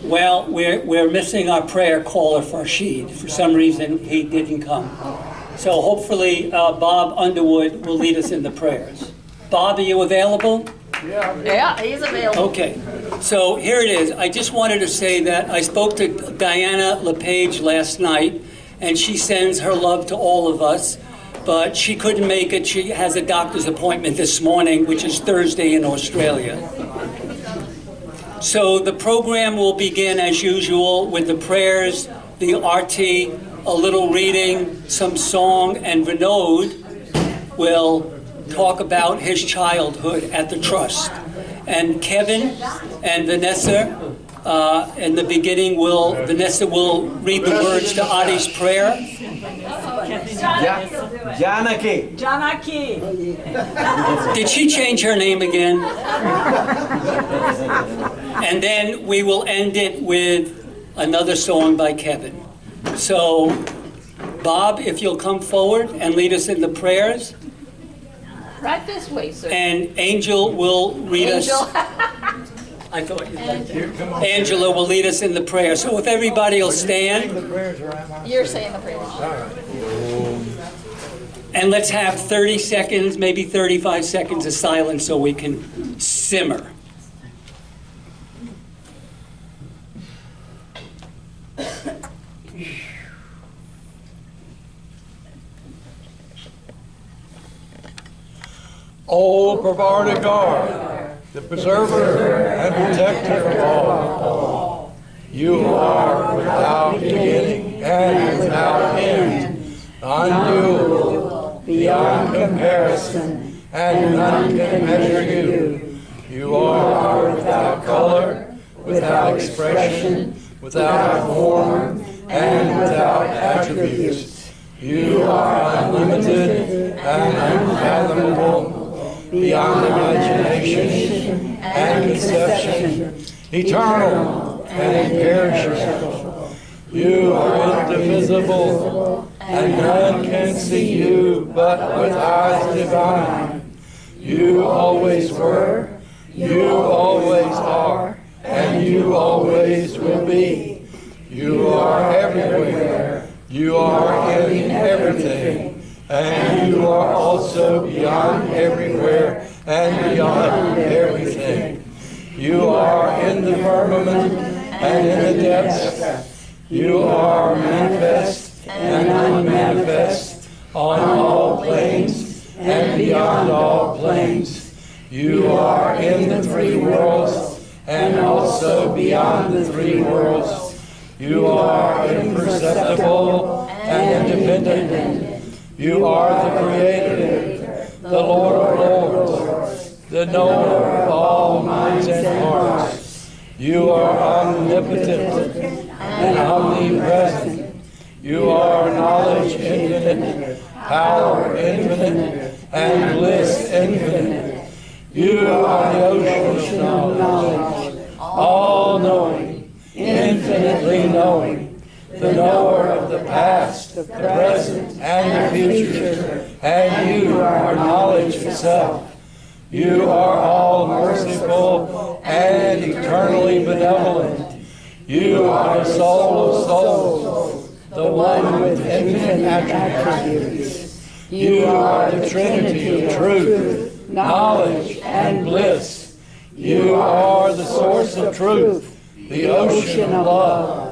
Well, we're missing our prayer caller for Rashid. For some reason, he didn't come. So hopefully Bob Underwood will lead us in the prayers. Bob, are you available? Yeah, he's available. Okay. So here it is. I just wanted to say that I spoke to Diana LePage last night, and she sends her love to all of us. But she couldn't make it. She has a doctor's appointment this morning, which is Thursday in Australia. So the program will begin as usual with the prayers, the RT, a little reading, some song, and Vinod will talk about his childhood at the Trust. And Kevin and Vanessa, in the beginning, Vanessa will read the words to Adi's prayer. Janaki. Did she change her name again? And then we will end it with another song by Kevin. So, Bob, if you'll come forward and lead us in the prayers. Right this way, sir. And Angel will read us. I thought you'd like to. Angela will lead us in the prayer. So if everybody will stand. You're saying the prayers. All right. And let's have 30 seconds, maybe 35 seconds of silence so we can simmer. O Pervardigar, the preserver and protector of all. You are without beginning and without end, undoable, beyond comparison, and none can measure you. You are without color, without expression, without form, and without attributes. You are unlimited and unfathomable, beyond imagination and conception, eternal and imperishable. You are indivisible, and none can see you but with eyes divine. You always were, you always are, and you always will be. You are everywhere, you are in everything. And you are also beyond everywhere and beyond everything. You are in the firmament and in the depths. You are manifest and unmanifest on all planes and beyond all planes. You are in the three worlds and also beyond the three worlds. You are imperceptible and independent. You are the Creator, the Lord of Lords, the knower of all minds and hearts. You are omnipotent and omnipresent. You are knowledge infinite, power infinite, and bliss infinite. You are the ocean of knowledge, all-knowing, infinitely knowing. The knower of the past, the present, and the future, and you are knowledge itself. You are all merciful and eternally benevolent. You are the soul of souls, the one with infinite attributes. You are the Trinity of truth, knowledge, and bliss. You are the source of truth, the ocean of love.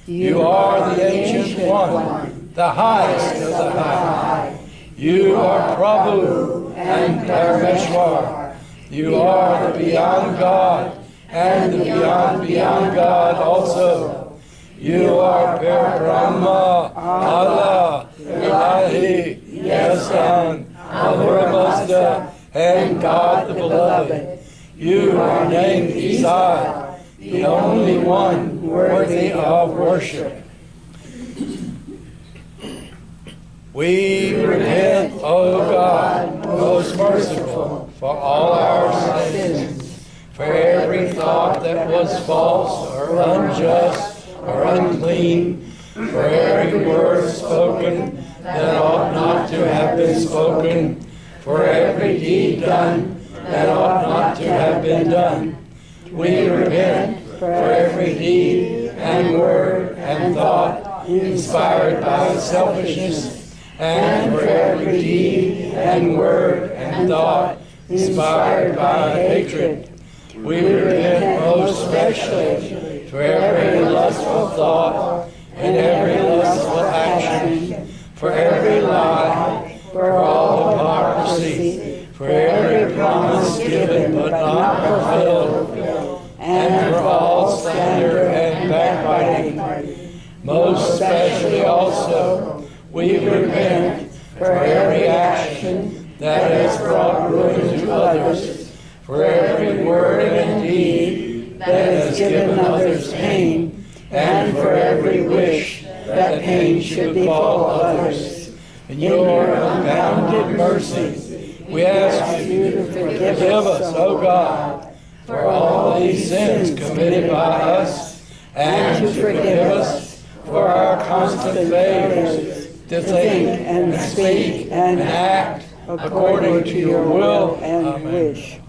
You are the Ancient One, the highest of the high. You are Prabhu and Parameshwar. You are the Beyond God and the Beyond God also. You are Parabrahma, Allah, Ilahi, Yasan, Ahura Mazda, and God the Beloved. You are named Isai, the only one worthy of worship. We repent, O God, most merciful, for all our sins, for every thought that was false or unjust or unclean, for every word spoken that ought not to have been spoken, for every deed done that ought not to have been done. We repent for every deed and word and thought inspired by selfishness, and for every deed and word and thought inspired by hatred. We repent most especially for every lustful thought and every lustful action, for every lie, for all hypocrisy, for every promise given but not fulfilled, and for all slander and backbiting. Most especially also we repent for every action that has brought ruin to others, for every word and deed that has given others pain, and for every wish that pain should befall others. In your unbounded mercy, we ask you to forgive us, O God, for all these sins committed by us, and to forgive us for our constant failures to think and speak and act according to your will and wish.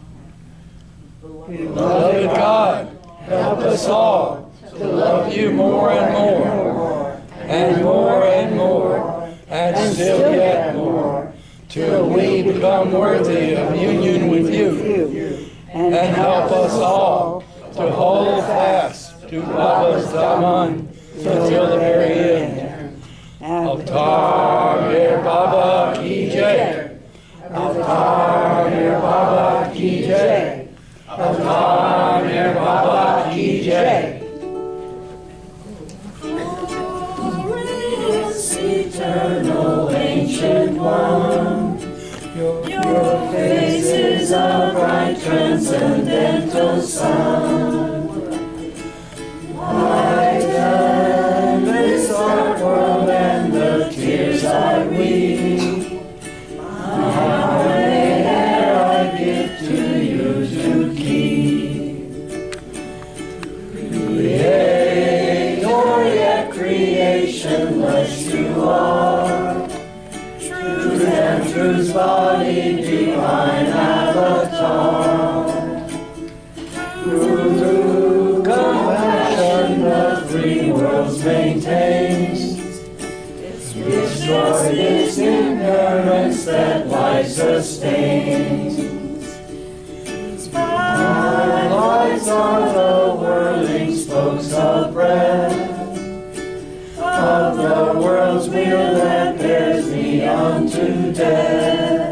Beloved God, help us all to love you more and more, and more and more, and still yet more, till we become worthy of union with you, and help us all to hold fast to Baba's Dhamman till the very end. Avtar Mir Baba Ki Jai. Avtar Mir Baba Ki Jai. Avtar Mir Baba Ki Jai. Glorious, eternal, ancient one, your face is a bright, transcendental sun. Light and this dark world and the tears I weep. My hair I give to you to keep. Creator, yet creationless you are. Truth and truth's body, divine avatar. Through compassion the three worlds maintains. Destroy this ignorance that life sustains. My lights are the whirling spokes of breath of the world's wheel that bears me unto death.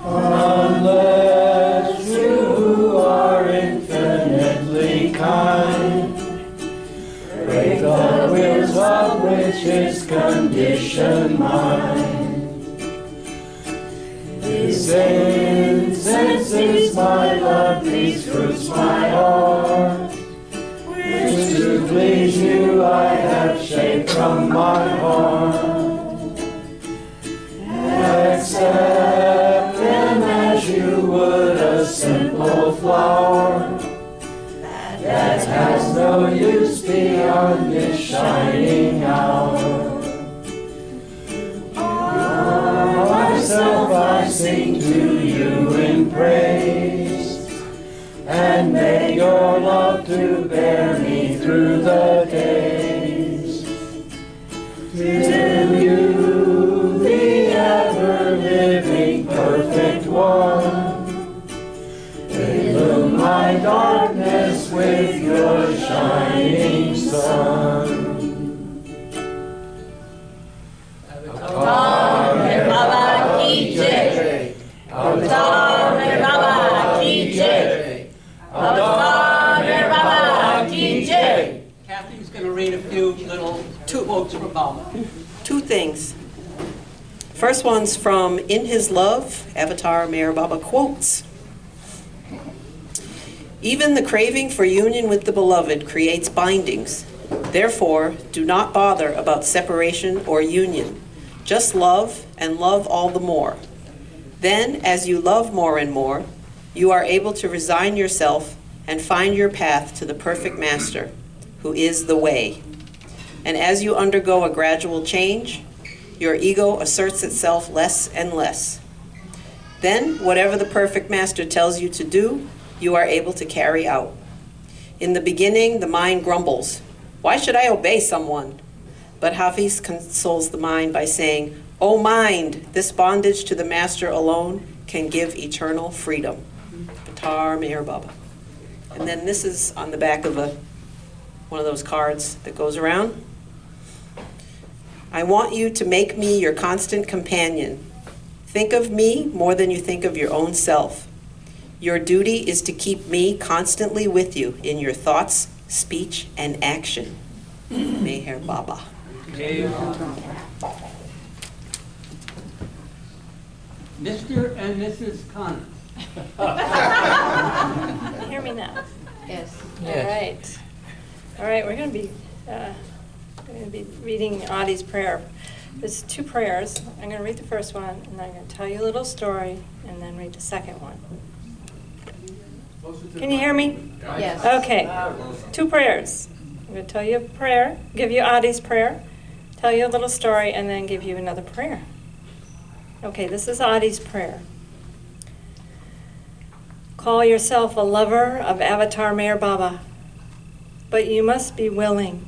Unless you who are infinitely kind break the wheels of which is conditioned mind. These senses my love, these fruits my heart, which to please you I have shaped from my heart. Accept them as you would a simple flower that has no use beyond this shining hour. Myself I sing to you in praise, and may your love to bear me through the days, till you, the ever-living perfect one, illume my darkness with your shining sun. Avtar Mir Baba Ki Jai. Avtar Mir Baba Ki Jai. Avtar Mir Baba Ki Jai. Kathy's going to read a few two quotes from Baba. Two things. First one's from In His Love, Avatar Meher Baba quotes. Even the craving for union with the beloved creates bindings. Therefore, do not bother about separation or union. Just love, and love all the more. Then, as you love more and more, you are able to resign yourself and find your path to the perfect master, who is the way. And as you undergo a gradual change, your ego asserts itself less and less. Then, whatever the perfect master tells you to do, you are able to carry out. In the beginning, the mind grumbles, "Why should I obey someone?" But Hafiz consoles the mind by saying, "O mind, this bondage to the master alone can give eternal freedom." Avatar Meher Baba. And then this is on the back of one of those cards that goes around. I want you to make me your constant companion. Think of me more than you think of your own self. Your duty is to keep me constantly with you in your thoughts, speech, and action. Meher Baba. Mr. and Mrs. Khan. Hear me now. Yes. All right. We're going to be reading Adi's prayer. There's two prayers. I'm going to read the first one, and then I'm going to tell you a little story, and then read the second one. Can you hear me? Yes. Okay. Two prayers. I'm going to tell you a prayer, give you Adi's prayer, tell you a little story, and then give you another prayer. Okay, this is Adi's prayer. Call yourself a lover of Avatar Meher Baba, but you must be willing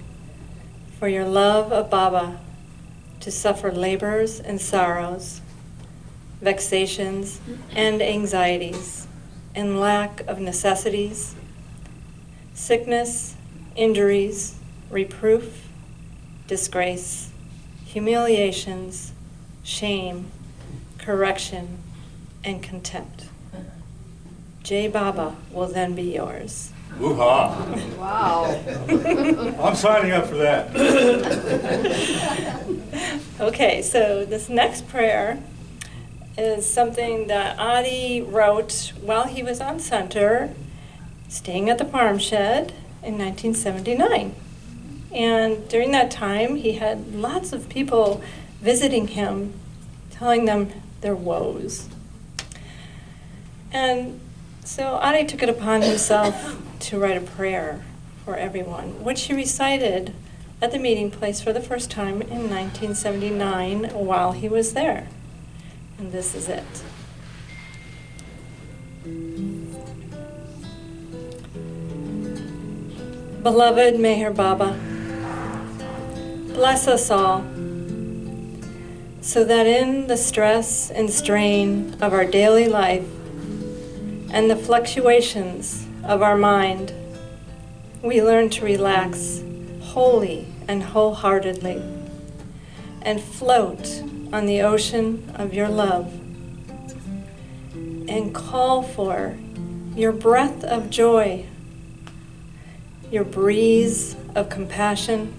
for your love of Baba to suffer labors and sorrows, vexations and anxieties, and lack of necessities, sickness, injuries, reproof, disgrace, humiliations, shame, correction, and contempt. Jai Baba will then be yours. Woo-ha. Wow. I'm signing up for that. Okay, so this next prayer is something that Adi wrote while he was on center, staying at the farm shed in 1979. And during that time, he had lots of people visiting him, telling them their woes. And so Adi took it upon himself to write a prayer for everyone, which he recited at the meeting place for the first time in 1979 while he was there. And this is it. Beloved Meher Baba, bless us all, so that in the stress and strain of our daily life and the fluctuations of our mind, we learn to relax wholly and wholeheartedly and float on the ocean of your love and call for your breath of joy, your breeze of compassion,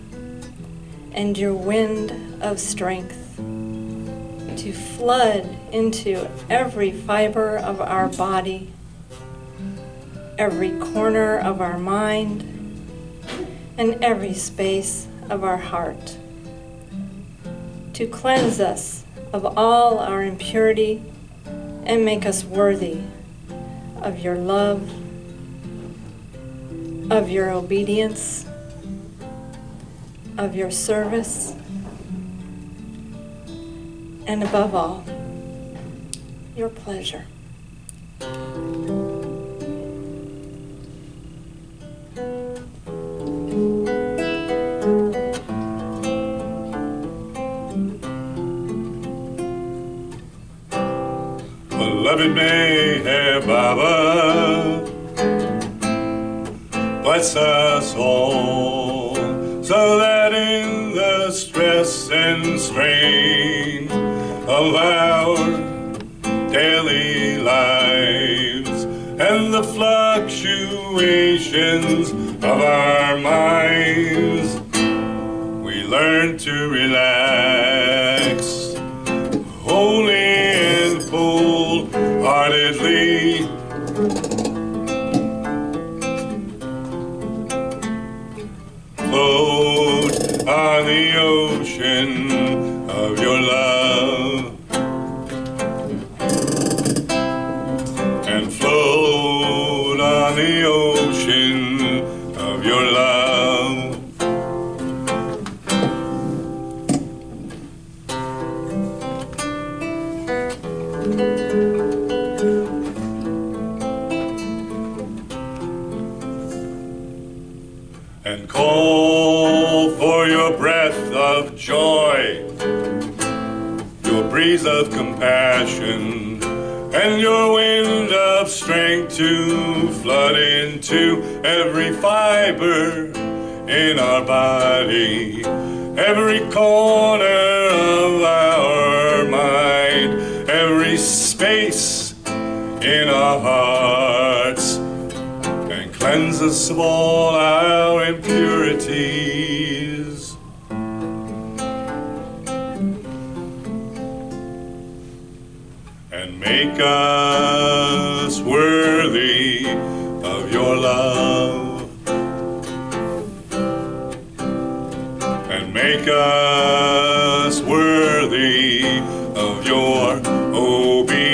and your wind of strength to flood into every fiber of our body, every corner of our mind, and every space of our heart, to cleanse us of all our impurity and make us worthy of your love, of your obedience, of your service, and above all, your pleasure. Beloved Meher Baba, bless us all, so that in the stress and strain of our daily lives and the fluctuations of our minds, we learn to relax wholly and full-heartedly, float on the ocean of your love, and float on the ocean of your love. and call for your breath of joy, your breeze of compassion, and your wind of strength to flood into every fiber in our body, every corner of our mind, every space in our hearts, and cleanse us of all our impurities. And make us worthy of your love. And make us worthy of your obedience.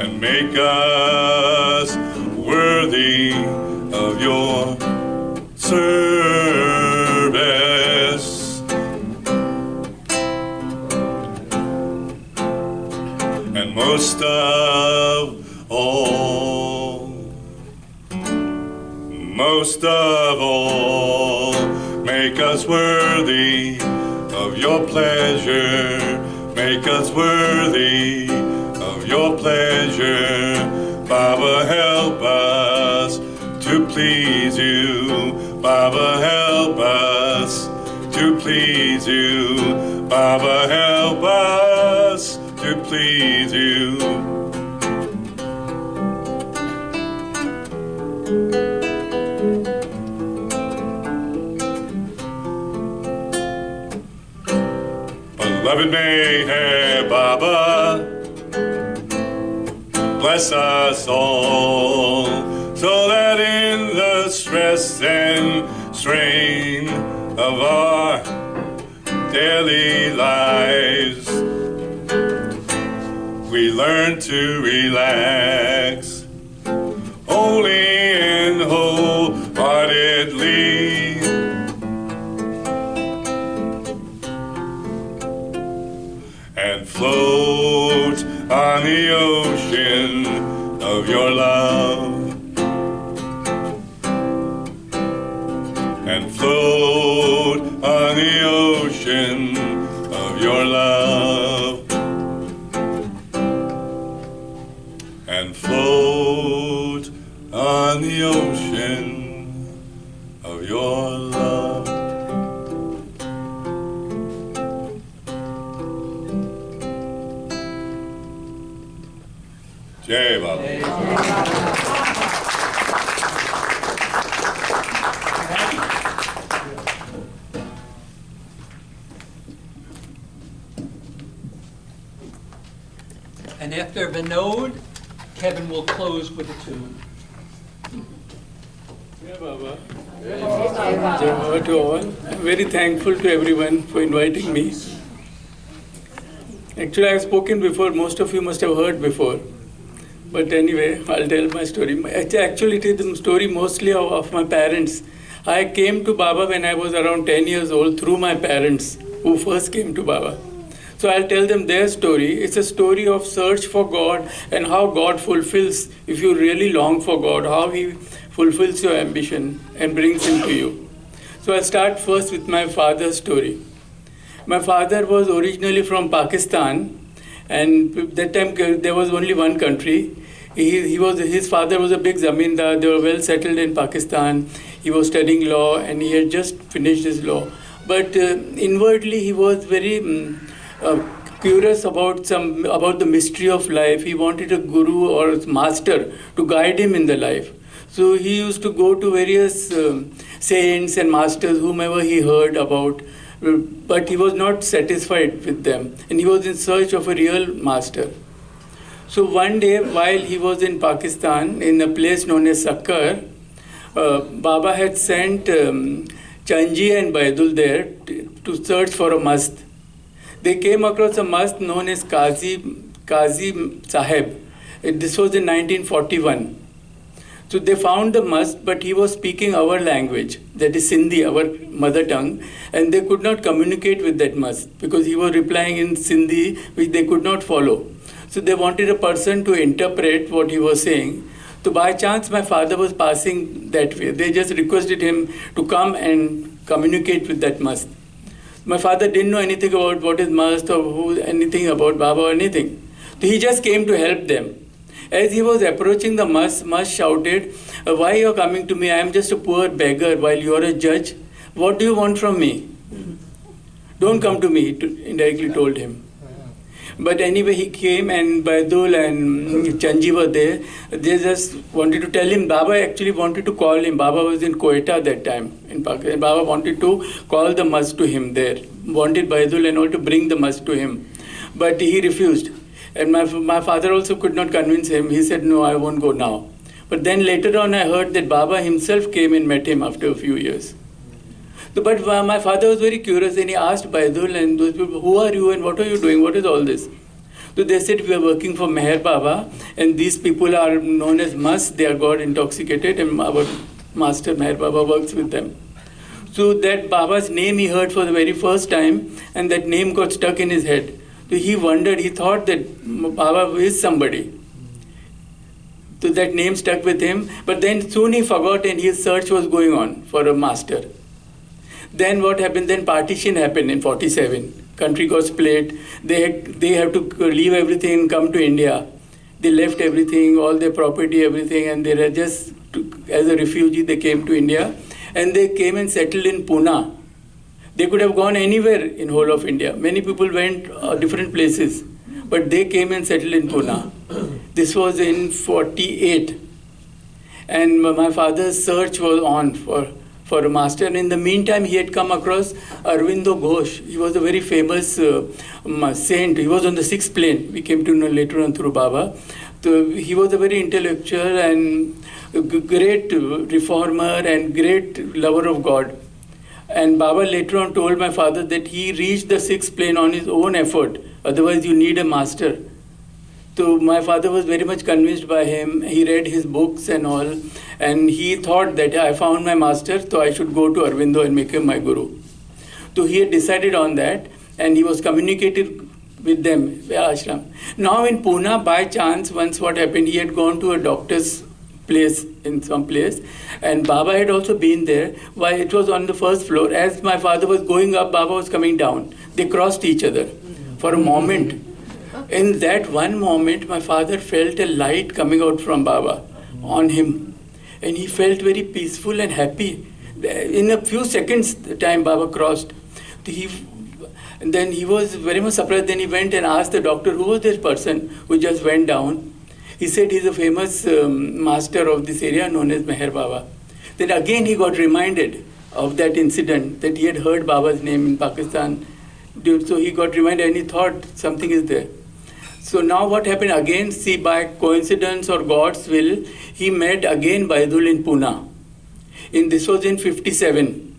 And make us worthy of your service. And most of all, make us worthy of your pleasure. Make us worthy of your pleasure. Baba, help us to please you. Baba, help us to please you. Baba, help us to please you. Beloved Meher Baba, bless us all, so that in the stress and strain of our daily lives, we learn to relax wholly and wholeheartedly, and float on the ocean of your love, and float on the ocean of your love, and float on the ocean of your love. Jai Baba. And after Vinod, Kevin will close with a tune. Jai Baba. Jai Baba to all. I'm very thankful to everyone for inviting me. Actually, I've spoken before, most of you must have heard before. But anyway, I'll tell my story. Actually, it is the story mostly of my parents. I came to Baba when I was around 10 years old through my parents who first came to Baba. So I'll tell them their story. It's a story of search for God and how God fulfills, if you really long for God, how He fulfills your ambition and brings Him to you. So I'll start first with my father's story. My father was originally from Pakistan, and at that time there was only one country. His father was a big zamindar. They were well settled in Pakistan. He was studying law and he had just finished his law. But inwardly he was very curious about the mystery of life. He wanted a guru or a master to guide him in the life. So he used to go to various saints and masters, whomever he heard about, but he was not satisfied with them, and he was in search of a real master. So one day, while he was in Pakistan, in a place known as Sakkar, Baba had sent Chanji and Baidul there to search for a mast. They came across a mast known as Qazi Sahib. This was in 1941. So they found the mast, but he was speaking our language, that is Sindhi, our mother tongue, and they could not communicate with that mast because he was replying in Sindhi, which they could not follow. So they wanted a person to interpret what he was saying. So by chance, my father was passing that way. They just requested him to come and communicate with that mast. My father didn't know anything about what is mast or anything about Baba or anything. So he just came to help them. As he was approaching the mast shouted, "Why you are coming to me? I am just a poor beggar while you are a judge. What do you want from me? Don't come to me," indirectly told him. But anyway, he came and Baidul and Chanji were there. They just wanted to tell him, Baba actually wanted to call him. Baba was in Quetta that time in Pakistan. Baba wanted to call the mast to him there. Wanted Baidul and all to bring the mast to him. But he refused. And my father also could not convince him. He said, no, I won't go now. But then later on I heard that Baba himself came and met him after a few years. But my father was very curious and he asked Baidul and those people, who are you and what are you doing? What is all this? So they said, we are working for Meher Baba and these people are known as Mast. They are got intoxicated and our master Meher Baba works with them. So that Baba's name he heard for the very first time and that name got stuck in his head. So he wondered, he thought that Baba is somebody. So that name stuck with him. But then soon he forgot and his search was going on for a master. Then what happened? Then partition happened in 47. Country got split. They have to leave everything and come to India. They left everything, all their property, everything, and they were just, as a refugee, they came to India. And they came and settled in Pune. They could have gone anywhere in whole of India. Many people went different places. But they came and settled in Pune. This was in 48. And my father's search was on for a master. And in the meantime, he had come across Aurobindo Ghosh. He was a very famous saint. He was on the 6th plane. We came to know later on through Baba. So he was a very intellectual and great reformer and great lover of God. And Baba later on told my father that he reached the 6th plane on his own effort. Otherwise, you need a master. So my father was very much convinced by him. He read his books and all. And he thought that I found my master, so I should go to Aurobindo and make him my guru. So he had decided on that. And he was communicated with them, ashram. Now in Pune, by chance, once what happened, he had gone to a doctor's place in some place. And Baba had also been there. While it was on the first floor. As my father was going up, Baba was coming down. They crossed each other for a moment. In that one moment, my father felt a light coming out from Baba on him. And he felt very peaceful and happy. In a few seconds, the time Baba crossed. And then he was very much surprised. Then he went and asked the doctor, who was this person who just went down? He said he's a famous master of this area known as Meher Baba. Then again he got reminded of that incident that he had heard Baba's name in Pakistan. So he got reminded and he thought something is there. So now what happened again, see by coincidence or God's will, he met again Baidul in Pune. This was in 57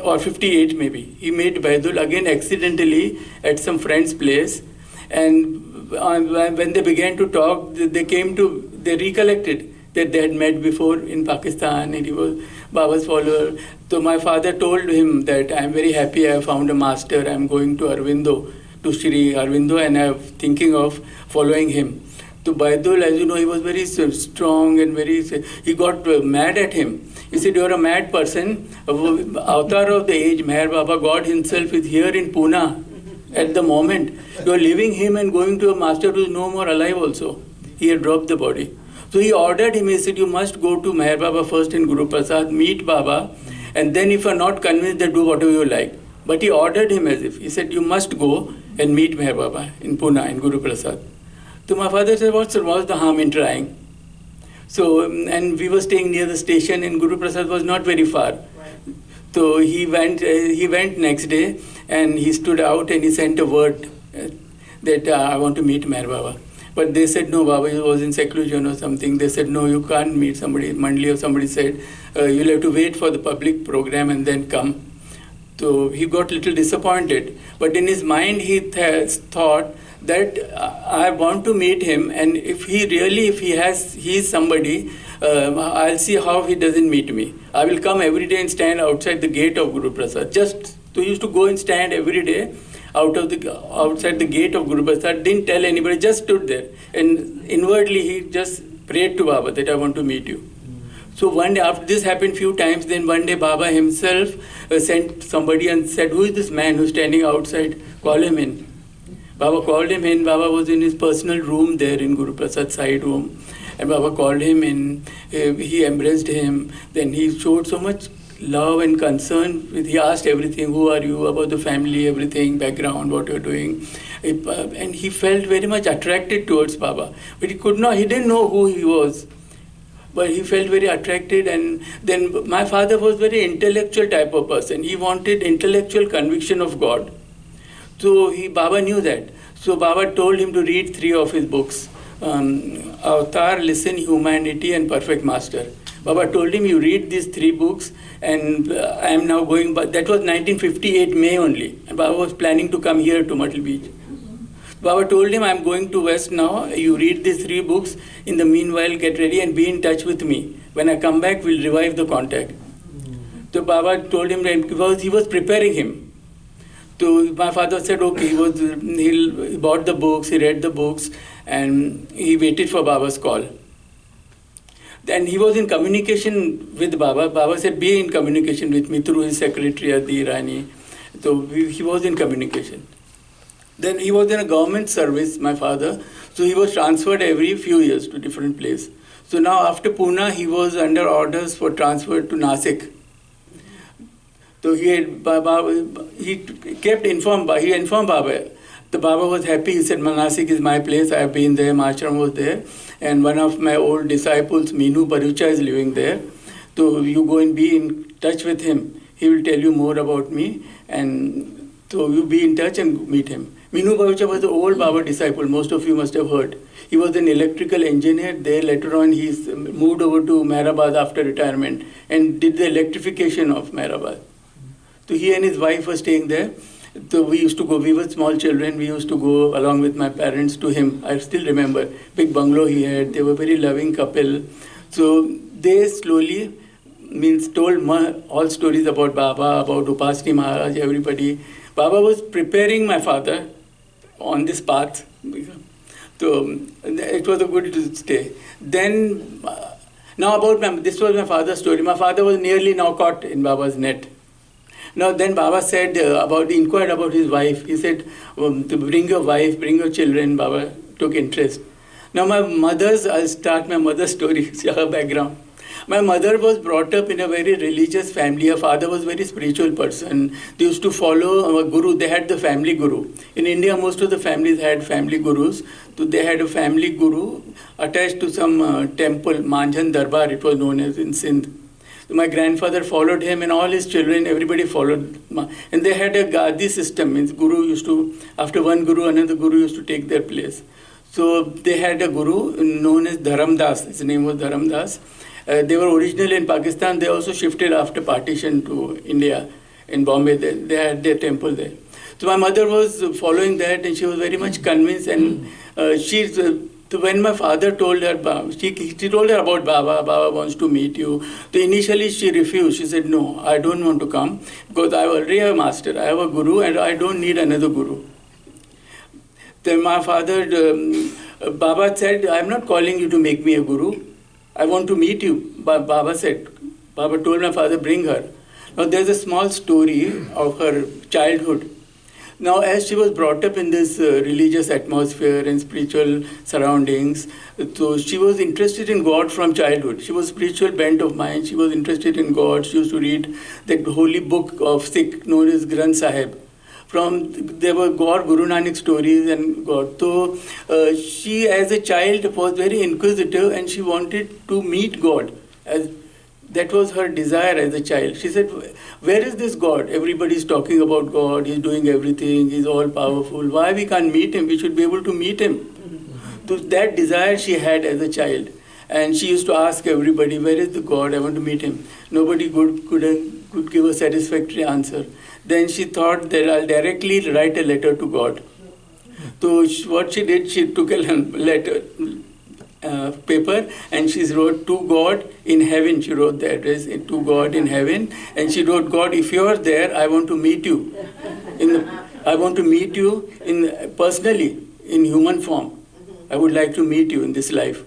or 58 maybe. He met Baidul again accidentally at some friend's place. And when they began to talk, they recollected that they had met before in Pakistan and he was Baba's follower. So my father told him that I am very happy I have found a master. I am going to Aurobindo, to Sri Aurobindo, and I am thinking of following him. So Baidul, as you know, he was very strong and he got mad at him. He said, you are a mad person. Avatar of the age, Meher Baba, God himself is here in Pune at the moment. You are leaving him and going to a master who is no more alive also. He had dropped the body. So he ordered him, he said, you must go to Meher Baba first in Guru Prasad, meet Baba, and then if you are not convinced, then do whatever you like. But he ordered him as if, he said, you must go and meet Meher Baba in Pune, in Guru Prasad. So my father said, what's the harm in trying? So, and we were staying near the station and Guru Prasad was not very far. So he went next day and he stood out and he sent a word that I want to meet Meher Baba. But they said, no, Baba was in seclusion or something. They said, no, you can't meet somebody. Mandli or somebody said, you'll have to wait for the public program and then come. So he got a little disappointed. But in his mind, he thought that I want to meet him. And if he is somebody, I'll see how he doesn't meet me. I will come every day and stand outside the gate of Guru Prasad. He used to go and stand every day outside the gate of Guru Prasad, didn't tell anybody, just stood there. And inwardly he just prayed to Baba that I want to meet you. So one day, after this happened few times, then one day Baba himself sent somebody and said, who is this man who's standing outside? Call him in. Baba called him in. Baba was in his personal room there in Guru Prasad's side room. And Baba called him in. He embraced him. Then he showed so much love and concern. He asked everything, who are you, about the family, everything, background, what you're doing. And he felt very much attracted towards Baba. But he didn't know who he was. But he felt very attracted, and then my father was very intellectual type of person. He wanted intellectual conviction of God. So Baba knew that. So Baba told him to read 3 of his books, Avatar, Listen, Humanity and Perfect Master. Baba told him, you read these 3 books, and I am now going, but that was 1958 May only. And Baba was planning to come here to Myrtle Beach. Baba told him, I'm going to West now, you read these 3 books, in the meanwhile get ready and be in touch with me. When I come back, we'll revive the contact. So Baba told him, because he was preparing him. So my father said, okay, he bought the books, he read the books, and he waited for Baba's call. Then he was in communication with Baba. Baba said, be in communication with me through his secretary, Adi Irani. So he was in communication. Then he was in a government service, my father, so he was transferred every few years to different place. So now after Pune, he was under orders for transfer to Nasik. So he informed Baba. The Baba was happy. He said, Nasik is my place. I have been there. My ashram was there. And one of my old disciples, Minu Parucha, is living there. So you go and be in touch with him. He will tell you more about me. And so you be in touch and meet him. Minu Parucha was the old Baba disciple. Most of you must have heard. He was an electrical engineer there. Later on, he moved over to Mehrabad after retirement and did the electrification of Mehrabad. So he and his wife were staying there. So we used to go, we were small children, we used to go along with my parents to him. I still remember, big bungalow he had, they were very loving couple. So they slowly told all stories about Baba, about Upasni Maharaj, everybody. Baba was preparing my father on this path. So it was a good stay. Then, this was my father's story. My father was nearly now caught in Baba's net. Now then Baba said, inquired about his wife. He said, to bring your wife, bring your children. Baba took interest. Now I'll start my mother's story, her background. My mother was brought up in a very religious family. Her father was a very spiritual person. They used to follow a guru. They had the family guru. In India, most of the families had family gurus. So they had a family guru attached to some temple, Manjhan Darbar, it was known as in Sindh. So my grandfather followed him, and all his children, everybody followed. And they had a Gadi system. Means guru used to, after one guru, another guru used to take their place. So they had a guru known as Dharam Das. His name was Dharam Das. They were originally in Pakistan. They also shifted after partition to India, in Bombay. They had their temple there. So my mother was following that, and she was very much convinced. And so when my father told her, she told her about Baba. Baba wants to meet you. So initially she refused. She said, no, I don't want to come because I already have a master. I have a guru and I don't need another guru. Then my father, Baba said, I'm not calling you to make me a guru. I want to meet you. Baba told my father, bring her. Now there's a small story of her childhood. Now, as she was brought up in this religious atmosphere and spiritual surroundings, so she was interested in God from childhood. She was spiritual bent of mind. She was interested in God. She used to read the holy book of Sikh known as Granth Sahib. There were Guru Nanak stories and God. So she, as a child, was very inquisitive and she wanted to meet God. That was her desire as a child. She said, where is this God? Everybody's talking about God. He's doing everything. He's all powerful. Why we can't meet him? We should be able to meet him. So that desire she had as a child. And she used to ask everybody, where is the God? I want to meet him. Nobody could give a satisfactory answer. Then she thought that I'll directly write a letter to God. So what she did, she took a letter, paper, and she wrote, to God in heaven. She wrote the address, to God in heaven, and she wrote, God, if you're there, I want to meet you. I want to meet you personally, in human form. I would like to meet you in this life.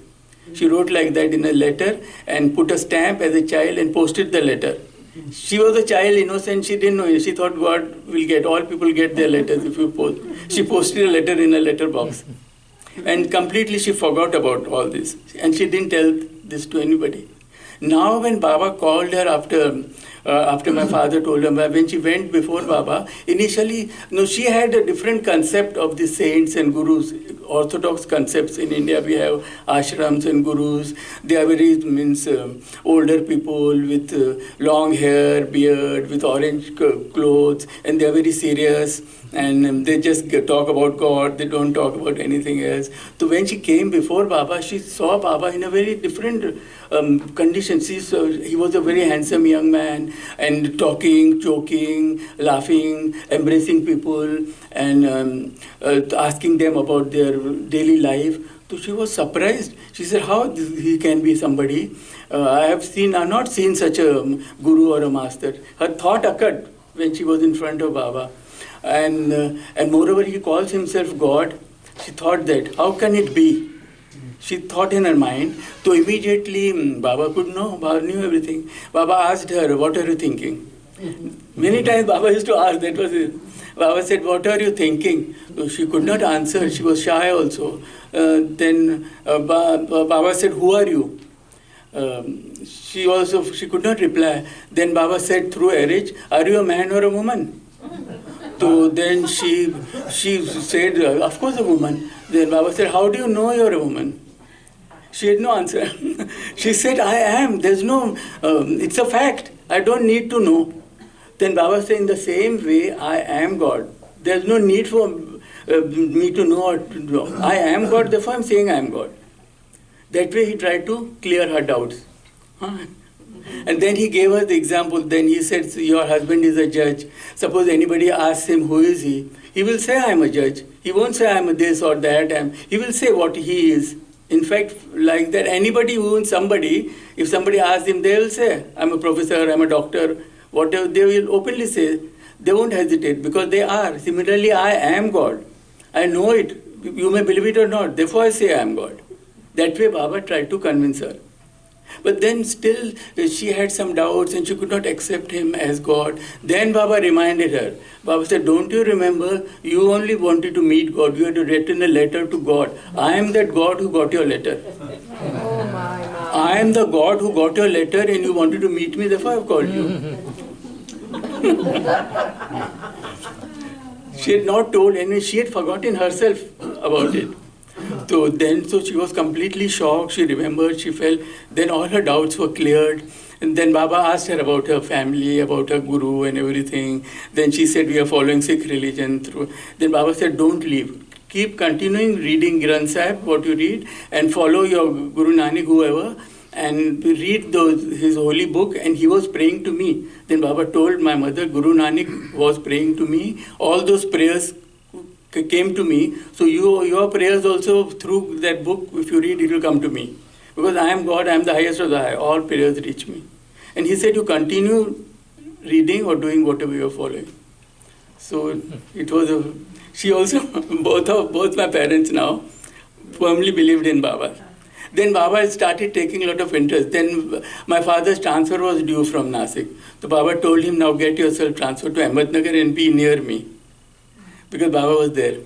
She wrote like that in a letter and put a stamp as a child and posted the letter. She was a child, innocent. She didn't know it. She thought God will get, all people get their letters if you post. She posted a letter in a letter box. And completely she forgot about all this. And she didn't tell this to anybody. Now when Baba called her after my father told her, when she went before Baba, initially, no, she had a different concept of the saints and gurus. Orthodox concepts in India, we have ashrams and gurus. They are very older people with long hair, beard, with orange clothes, and they are very serious. And they just talk about God, they don't talk about anything else. So when she came before Baba, she saw Baba in a very different condition. He was a very handsome young man, and talking, joking, laughing, embracing people, and asking them about their daily life. So she was surprised. She said, how he can be somebody? I've not seen such a guru or a master. Her thought occurred when she was in front of Baba. And moreover, he calls himself God. She thought that, how can it be? She thought in her mind. So immediately, Baba could know. Baba knew everything. Baba asked her, what are you thinking? Many times Baba used to ask, that was it. Baba said, what are you thinking? So she could not answer. She was shy also. Then Baba said, who are you? She could not reply. Then Baba said through Erich, are you a man or a woman? So then she said, of course a woman. Then Baba said, how do you know you're a woman? She had no answer. She said, I am. There's no, it's a fact. I don't need to know. Then Baba said, in the same way, I am God. There's no need for me to know or to know. I am God, therefore I'm saying I am God. That way he tried to clear her doubts. And then he gave her the example. Then he said, your husband is a judge. Suppose anybody asks him, who is he? He will say, I am a judge. He won't say, I am this or that. He will say what he is. In fact, like that, anybody who owns somebody, if somebody asks him, they will say, I'm a professor, I'm a doctor, whatever. They will openly say. They won't hesitate because they are. Similarly, I am God. I know it. You may believe it or not. Therefore, I say I am God. That way, Baba tried to convince her. But then still she had some doubts and she could not accept him as God. Then Baba reminded her. Baba said, don't you remember, you only wanted to meet God. You had written a letter to God. I am that God who got your letter. I am the God who got your letter and you wanted to meet me, therefore I have called you. She had not told anyone, she had forgotten herself about it. So she was completely shocked. She remembered, she felt, then all her doubts were cleared. And then Baba asked her about her family, about her guru and everything. Then she said, we are following Sikh religion. Then Baba said, don't leave. Keep continuing reading Granth Sahib, what you read, and follow your Guru Nanak, whoever, and read his holy book. And he was praying to me. Then Baba told my mother, Guru Nanak was praying to me. All those prayers came to me. So your prayers also through that book, if you read, it will come to me. Because I am God, I am the highest of the high. All prayers reach me. And he said, you continue reading or doing whatever you are following. So it was she also, both my parents now, firmly believed in Baba. Then Baba started taking a lot of interest. Then my father's transfer was due from Nasik. So Baba told him, now get yourself transferred to Ahmednagar and be near me. Because Baba was there.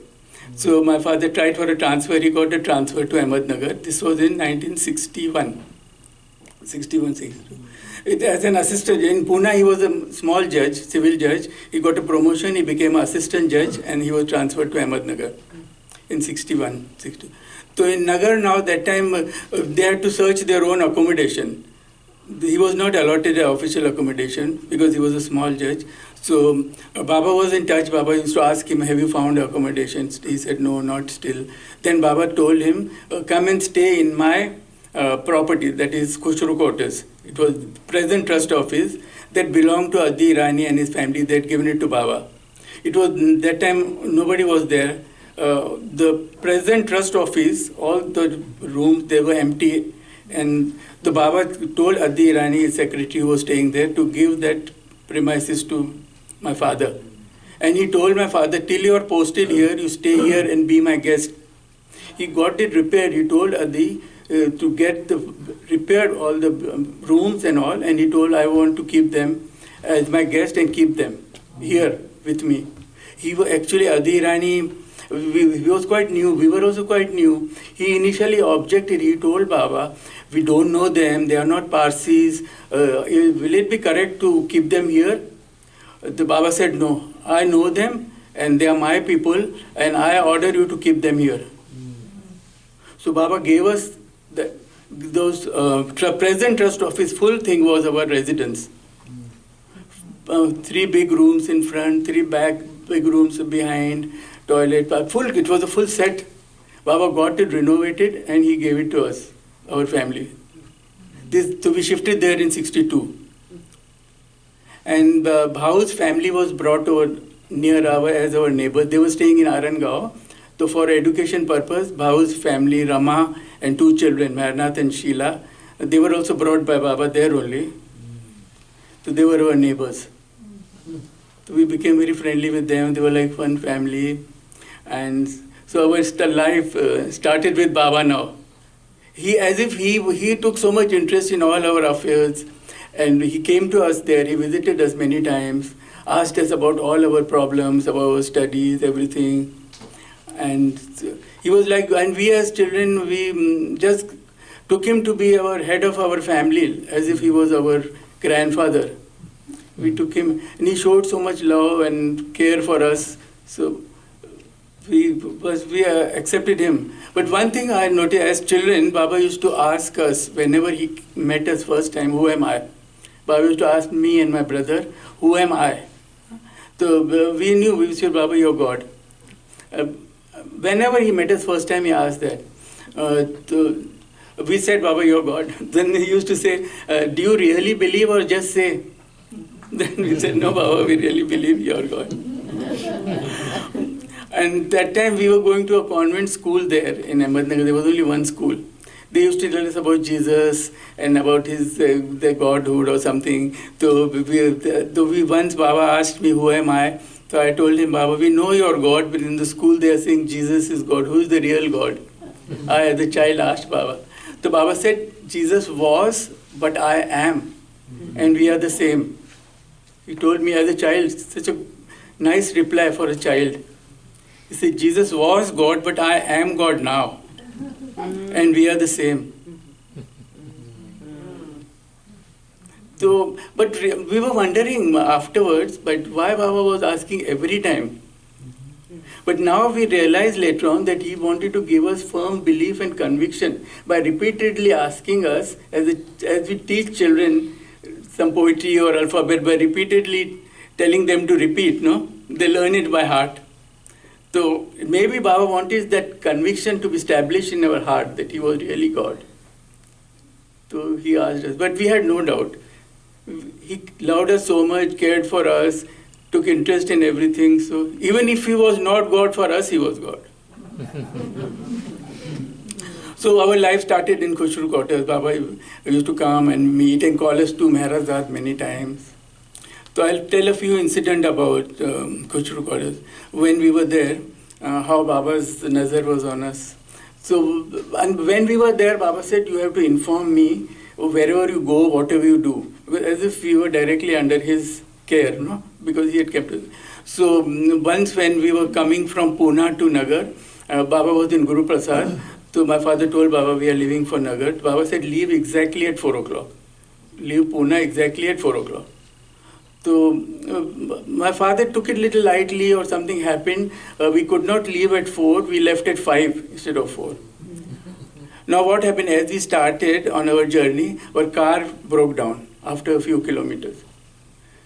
So my father tried for a transfer. He got a transfer to Ahmednagar. This was in 1961. 62. As an assistant in Pune, he was a small judge, civil judge. He got a promotion. He became an assistant judge, and he was transferred to Ahmednagar in 61. 62. So in Nagar now, that time, they had to search their own accommodation. He was not allotted an official accommodation because he was a small judge. So Baba was in touch. Baba used to ask him, have you found accommodation? He said, no, not still. Then Baba told him, come and stay in my property, that is Khushru quarters. It was present trust office that belonged to Adi Irani and his family. They had given it to Baba. It was, that time, nobody was there. The present trust office, all the rooms, they were empty. And the Baba told Adi Irani, his secretary who was staying there, to give that premises to my father. And he told my father, till you are posted here, you stay here and be my guest. He got it repaired. He told Adi, to get repaired all the rooms and all, and he told I want to keep them as my guest and keep them here with me. He was actually Adi Irani. He was quite new. We were also quite new. He initially objected. He told Baba, we don't know them. They are not Parsis. Will it be correct to keep them here? The Baba said, no. I know them and they are my people and I order you to keep them here. So Baba gave us those present trust office. Full thing was our residence. 3 big rooms in front, 3 big rooms behind, toilet, full. It was a full set. Baba got it renovated and he gave it to us, our family. So we shifted there in '62. And Bhau's family was brought over near as our neighbor. They were staying in Arangao. So for education purpose, Bhau's family, Rama and 2 children, Marnath and Sheila, they were also brought by Baba there only. So they were our neighbors. So we became very friendly with them. They were like one family. And so our life started with Baba now. He took so much interest in all our affairs. And he came to us there. He visited us many times, asked us about all our problems, about our studies, everything. And he was like, and we as children, we just took him to be our head of our family, as if he was our grandfather. We took him, and he showed so much love and care for us. So we accepted him. But one thing I noticed, as children, Baba used to ask us, whenever he met us first time, who am I? Baba used to ask me and my brother, who am I? So we knew, we said, Baba, you're God. Whenever he met us first time, he asked that. We said, Baba, you're God. Then he used to say, do you really believe or just say? Then we said, no, Baba, we really believe you're God. And that time we were going to a convent school there in Ahmednagar. There was only one school. They used to tell us about Jesus and about his the godhood or something. So once Baba asked me, who am I? So I told him, Baba, we know you're God, but in the school they are saying Jesus is God. Who is the real God? I, as a child, asked Baba. So Baba said, Jesus was, but I am. And we are the same. He told me as a child, such a nice reply for a child. He said, Jesus was God, but I am God now. And we are the same. So, but we were wondering afterwards, but why Baba was asking every time. But now we realize later on that he wanted to give us firm belief and conviction by repeatedly asking us, as we teach children some poetry or alphabet, by repeatedly telling them to repeat, no? They learn it by heart. So maybe Baba wanted that conviction to be established in our heart that he was really God. So he asked us, but we had no doubt. He loved us so much, cared for us, took interest in everything. So even if he was not God for us, he was God. So our life started in Khushru quarters. Baba used to come and meet and call us to Meherazad many times. So I'll tell a few incidents about Khushru quarters. When we were there, how Baba's nazar was on us. So, and when we were there, Baba said, you have to inform me wherever you go, whatever you do. As if we were directly under his care, no? Because he had kept us. So once when we were coming from Pune to Nagar, Baba was in Guru Prasad. So my father told Baba, we are leaving for Nagar. Baba said, leave exactly at 4 o'clock. Leave Pune exactly at 4 o'clock. So my father took it a little lightly, or something happened. We could not leave at 4. We left at 5 instead of 4. Now what happened, as we started on our journey, our car broke down after a few kilometers.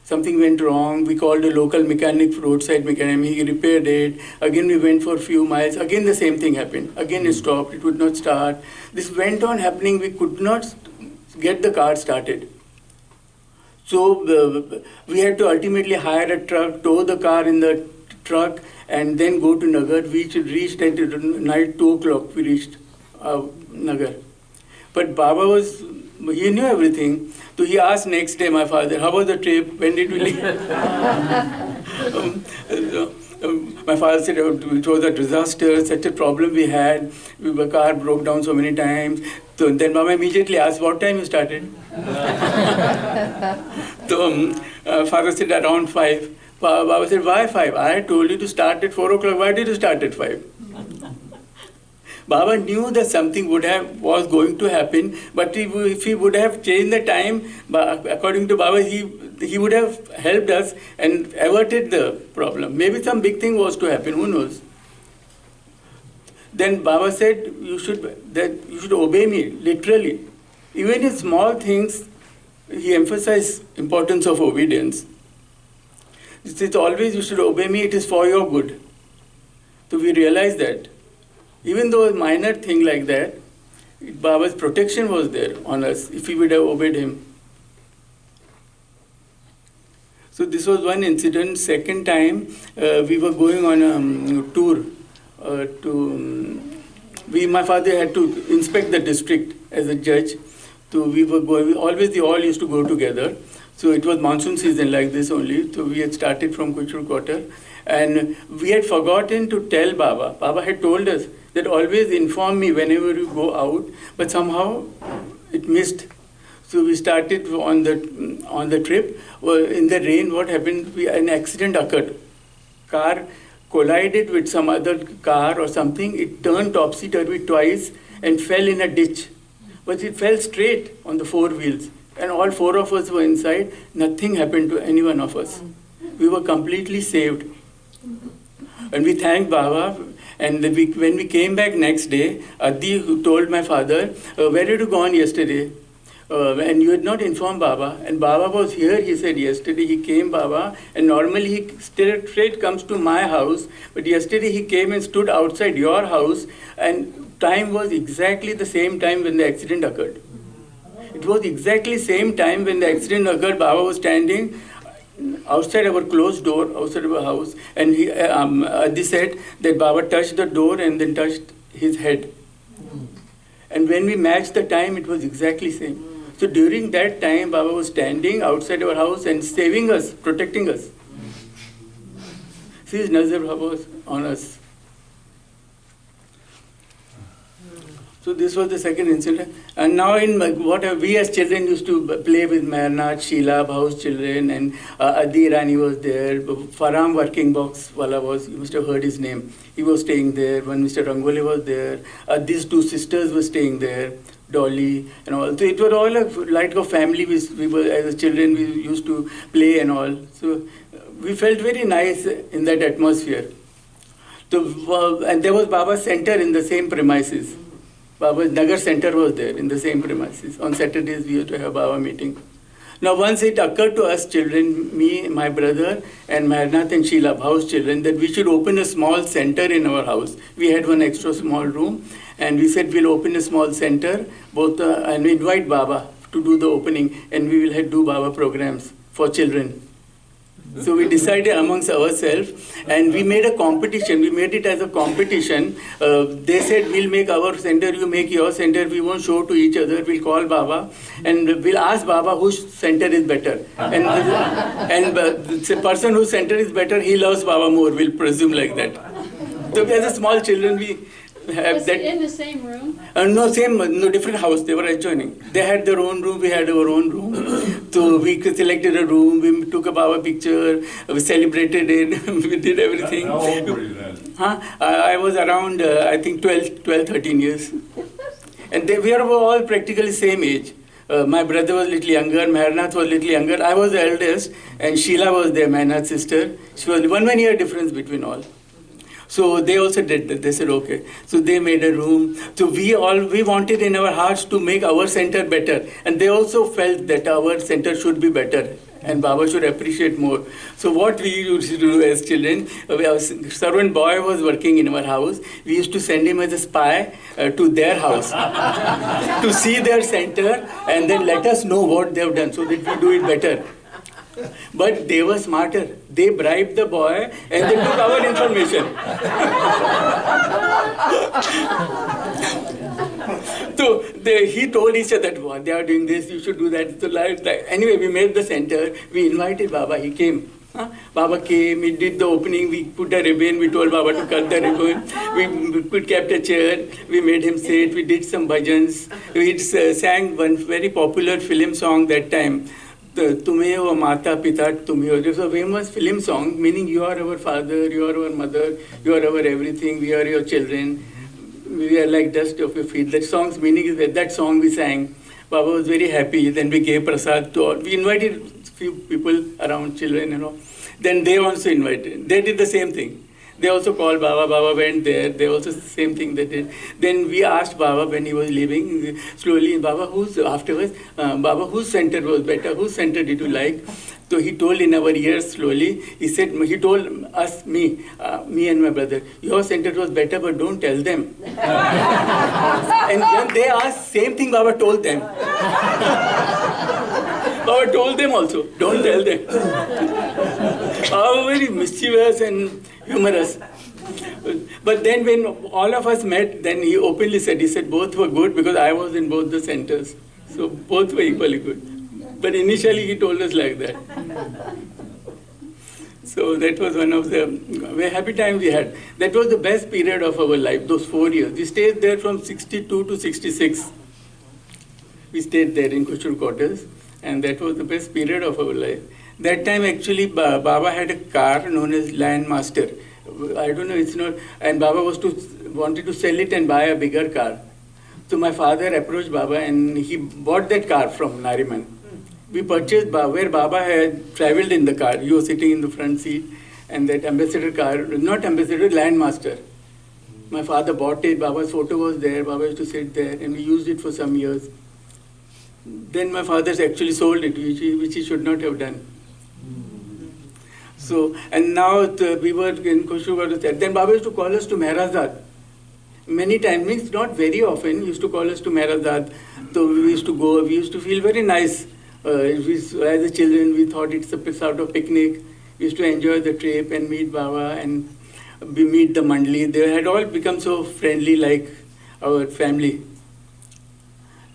Something went wrong. We called a local mechanic, roadside mechanic. He repaired it. Again we went for a few miles. Again the same thing happened. Again it stopped. It would not start. This went on happening. We could not get the car started. So we had to ultimately hire a truck, tow the car in the truck, and then go to Nagar. We reached at night 2 o'clock. We reached Nagar. But Baba he knew everything. So he asked next day my father, how was the trip? When did we leave? My father said it was a disaster, such a problem we had. Our car broke down so many times. So then Mama immediately asked, what time you started? So father said around 5. Baba said, why 5? I told you to start at 4 o'clock. Why did you start at 5? Baba knew that something was going to happen, but if he would have changed the time, according to Baba, he would have helped us and averted the problem. Maybe some big thing was to happen, who knows? Then Baba said, you should obey me, literally. Even in small things, he emphasized importance of obedience. He says, always you should obey me, it is for your good. So we realized that. Even though a minor thing like that, Baba's protection was there on us if we would have obeyed him. So this was one incident. Second time, we were going on a tour my father had to inspect the district as a judge. So we were going, always they all used to go together. So it was monsoon season like this only. So we had started from Kuchur Quarter. And we had forgotten to tell Baba. Baba had told us that always inform me whenever you go out, but somehow it missed. So we started on the trip. In the rain, what happened? An accident occurred. Car collided with some other car or something. It turned topsy-turvy twice and fell in a ditch. But it fell straight on the 4 wheels. And all 4 of us were inside. Nothing happened to any one of us. We were completely saved. And we thanked Baba. And when we came back next day, Adi told my father, where did you go on yesterday? And you had not informed Baba. And Baba was here, he said, yesterday he came, Baba. And normally he straight comes to my house. But yesterday he came and stood outside your house. And time was exactly the same time when the accident occurred. It was exactly same time when the accident occurred. Baba was standing outside our closed door, outside our house, and Adi said that Baba touched the door and then touched his head. And when we matched the time, it was exactly same. So during that time, Baba was standing outside our house and saving us, protecting us. See his nazar was on us. So this was the second incident. And now we as children used to play with Mehrnat, Sheila, Bhaus children, and Adi Rani was there. Faram working box wala was, you must have heard his name. He was staying there. When Mr. Rangole was there. These 2 sisters were staying there, Dolly and all. So it was all like a family. We were, as children, we used to play and all. So we felt very nice in that atmosphere. So, and there was Baba's center in the same premises. Baba's Nagar center was there in the same premises. On Saturdays we used to have Baba meeting. Now once it occurred to us children, me, my brother and Mehrnat and Sheila, Bhaus children, that we should open a small center in our house. We had one extra small room and we said we'll open a small center and invite Baba to do the opening and we will do Baba programs for children. So we decided amongst ourselves and we made a competition. We made it as a competition. They said, we'll make our center, you make your center. We won't show to each other. We'll call Baba and we'll ask Baba whose center is better. And the person whose center is better, he loves Baba more. We'll presume like that. So as a small children, we have Was that. it in the same room? No, different house. They were adjoining. They had their own room. We had our own room. So we selected a room. We took up our picture. We celebrated it. We did everything. How old were you then? I was around, I think, 12, 13 years. And we were all practically same age. My brother was a little younger. Mehrnat was a little younger. I was the eldest. And Sheila was there, Mehrnat's sister. She was 1 year difference between all. So they also did that. They said, okay. So they made a room. So we wanted in our hearts to make our center better. And they also felt that our center should be better. And Baba should appreciate more. So what we used to do as children, our servant boy was working in our house. We used to send him as a spy to their house to see their center and then let us know what they have done so that we do it better. But they were smarter. They bribed the boy and they took our information. So he told each other that they are doing this, you should do that. So anyway, we made the center. We invited Baba. He came. Baba came, he did the opening, we put a ribbon, we told Baba to cut the ribbon, we kept a chair, we made him sit, we did some bhajans, we sang one very popular film song that time, Tumhe ho Mata Pita Tumhe ho. It was a famous film song, meaning you are our father, you are our mother, you are our everything, we are your children, we are like dust of your feet. That song's meaning is that song we sang. Baba was very happy, then we gave prasad to all. We invited few people around, children, Then they also invited. They did the same thing. They also called Baba. Baba went there. They also the same thing they did. Then we asked Baba when he was leaving, slowly, Baba, Baba, whose center was better? Whose center did you like? So he told in our ears slowly, he told us, me and my brother, your center was better, but don't tell them. And when they asked, same thing Baba told them. Baba told them also, don't tell them. Baba was very mischievous and humorous. But then when all of us met, then he openly said, both were good because I was in both the centers. So both were equally good. But initially he told us like that. So that was one of the very happy times we had. That was the best period of our life, those 4 years. We stayed there from 62 to 66. We stayed there in Kushur quarters, and that was the best period of our life. That time actually Baba had a car known as Landmaster. I don't know, it's not, and Baba wanted to sell it and buy a bigger car. So my father approached Baba and he bought that car from Nariman. We purchased where Baba had traveled in the car. He was sitting in the front seat, and that ambassador car, not ambassador, Landmaster. My father bought it, Baba's photo was there, Baba used to sit there, and we used it for some years. Then my father actually sold it, which he should not have done. So, and now we were in Kushur, then Baba used to call us to Mehrazad. Many times, means not very often, he used to call us to Mehrazad. So we used to go, we used to feel very nice. As a children, we thought it's a sort of picnic. We used to enjoy the trip and meet Baba and we meet the Mandli. They had all become so friendly like our family.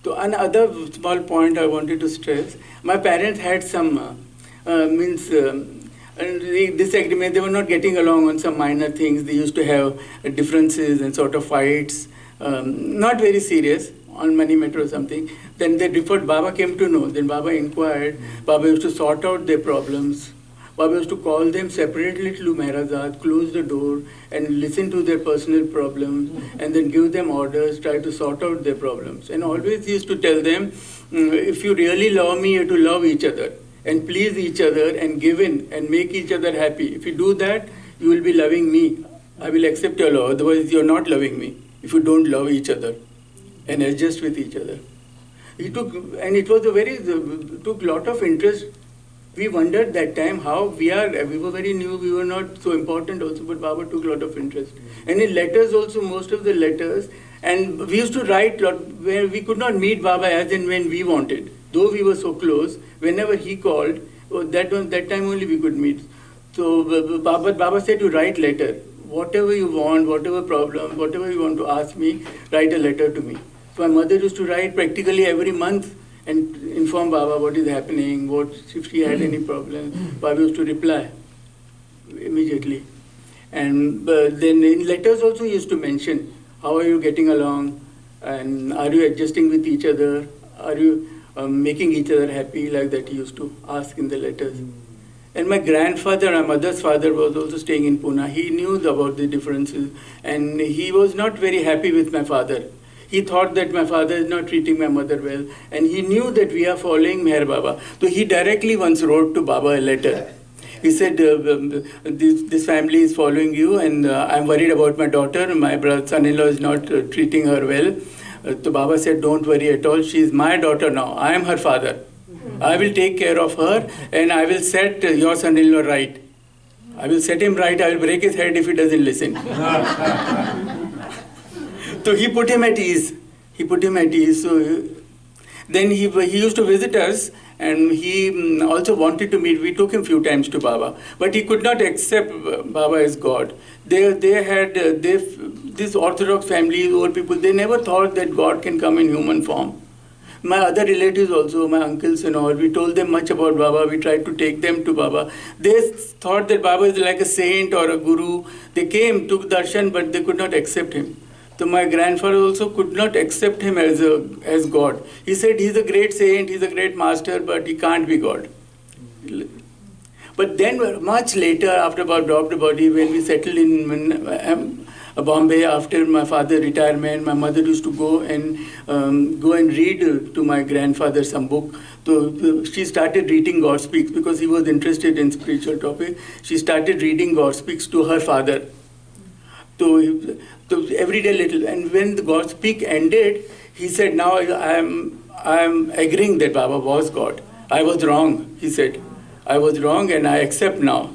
So another small point I wanted to stress, my parents had some disagreement. They were not getting along on some minor things. They used to have differences and sort of fights, not very serious, on money matter or something. Then they referred, Baba came to know. Then Baba inquired. Baba used to sort out their problems. Baba used to call them separately to Mehrazad, close the door, and listen to their personal problems, and then give them orders, try to sort out their problems. And always he used to tell them, if you really love me, you have to love each other, and please each other, and give in, and make each other happy. If you do that, you will be loving me. I will accept your love, otherwise you are not loving me, if you don't love each other, and adjust with each other. He took, and it was took a lot of interest. We wondered that time how we were very new, we were not so important also, but Baba took a lot of interest. And in letters also, most of the letters, and we used to write where we could not meet Baba as and when we wanted. Though we were so close, whenever he called, that time only we could meet. So Baba said to write letter. Whatever you want, whatever problem, whatever you want to ask me, write a letter to me. So my mother used to write practically every month and inform Baba what is happening, if she had any problem. Baba used to reply immediately. And then in letters also he used to mention, how are you getting along, and are you adjusting with each other, are you making each other happy, like that he used to ask in the letters. And my grandfather, my mother's father, was also staying in Pune. He knew about the differences, and he was not very happy with my father. He thought that my father is not treating my mother well, and he knew that we are following Meher Baba. So he directly once wrote to Baba a letter. He said, this family is following you, and I'm worried about my daughter. My son-in-law is not treating her well. So Baba said, don't worry at all. She is my daughter now. I am her father. I will take care of her, and I will set your son-in-law right. I will set him right. I will break his head if he doesn't listen. So he put him at ease. So then he used to visit us, and he also wanted to meet. We took him few times to Baba, but he could not accept Baba as God. They had this Orthodox family, old people. They never thought that God can come in human form. My other relatives also, my uncles and all, we told them much about Baba. We tried to take them to Baba. They thought that Baba is like a saint or a guru. They came, took darshan, but they could not accept him. So my grandfather also could not accept him as God. He said he's a great saint, he's a great master, but he can't be God. But then much later, after about dropped the body, when we settled in Bombay after my father's retirement, my mother used to go and read to my grandfather some book. So she started reading God Speaks because he was interested in spiritual topic. She started reading God Speaks to her father. So every day little. And when the God Speak ended, he said, now I am agreeing that Baba was God. I was wrong, he said. I was wrong and I accept now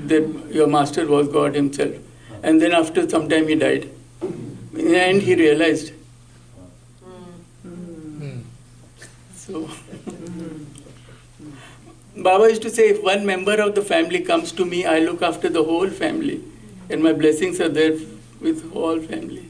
that your master was God himself. And then after some time he died. In the end he realized. So Baba used to say, if one member of the family comes to me, I look after the whole family. And my blessings are there with whole family.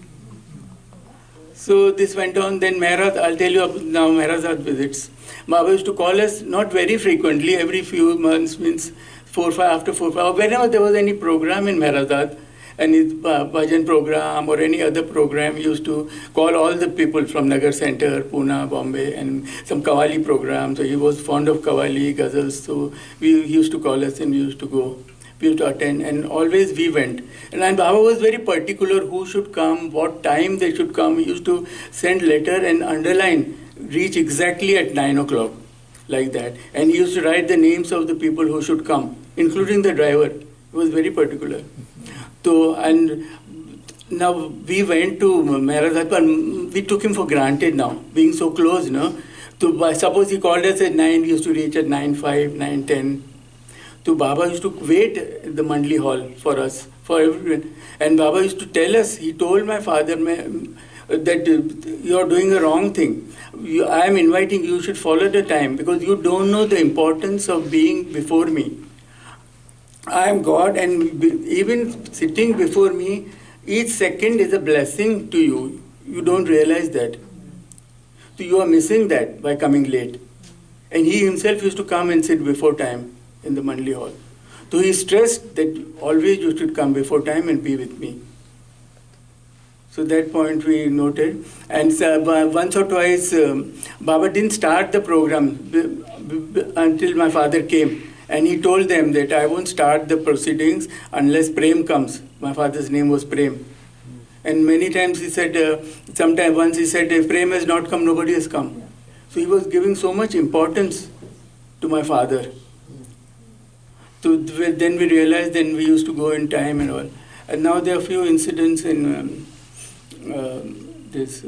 So this went on. Then Mehrad, I'll tell you now Mehrazad visits. Baba used to call us not very frequently, every few months, means 4 or 5, after 4 or 5, whenever there was any program in Mehrazad, any bhajan program or any other program, he used to call all the people from Nagar Center, Pune, Bombay, and some Qawwali programs. So he was fond of Qawwali, ghazals, so he used to call us and we used to go. We used to attend, and always we went. And Baba was very particular who should come, what time they should come. He used to send letter and underline, reach exactly at 9 o'clock, like that. And he used to write the names of the people who should come, including the driver. He was very particular. So, and now we went to Mehrazad, but we took him for granted now, being so close, no? So suppose he called us at 9, we used to reach at 9:05, 9:10. So Baba used to wait at the Mandli hall for us, for everyone. And Baba used to tell us, he told my father that you are doing a wrong thing. I am inviting you, should follow the time because you don't know the importance of being before me. I am God, and even sitting before me, each second is a blessing to you. You don't realize that. So you are missing that by coming late. And he himself used to come and sit before time in the Mandli hall. So he stressed that always you should come before time and be with me. So that point we noted. And once or twice, Baba didn't start the program until my father came. And he told them that I won't start the proceedings unless Prem comes. My father's name was Prem. And many times he said, once he said, if Prem has not come, nobody has come. So he was giving so much importance to my father. So then we realized, then we used to go in time and all. And now there are a few incidents in this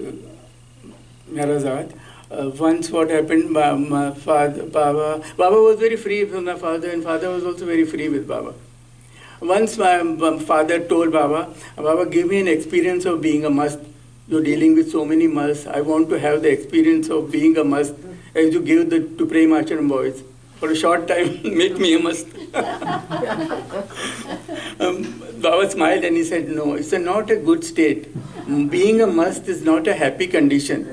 Mehrazad. Once what happened, my father, Baba was very free with my father, and father was also very free with Baba. Once my father told Baba, give me an experience of being a mast. You're dealing with so many musts. I want to have the experience of being a mast as you give to Prem Acharan boys. For a short time, make me a mast. Baba smiled and he said, no, it's not a good state. Being a mast is not a happy condition.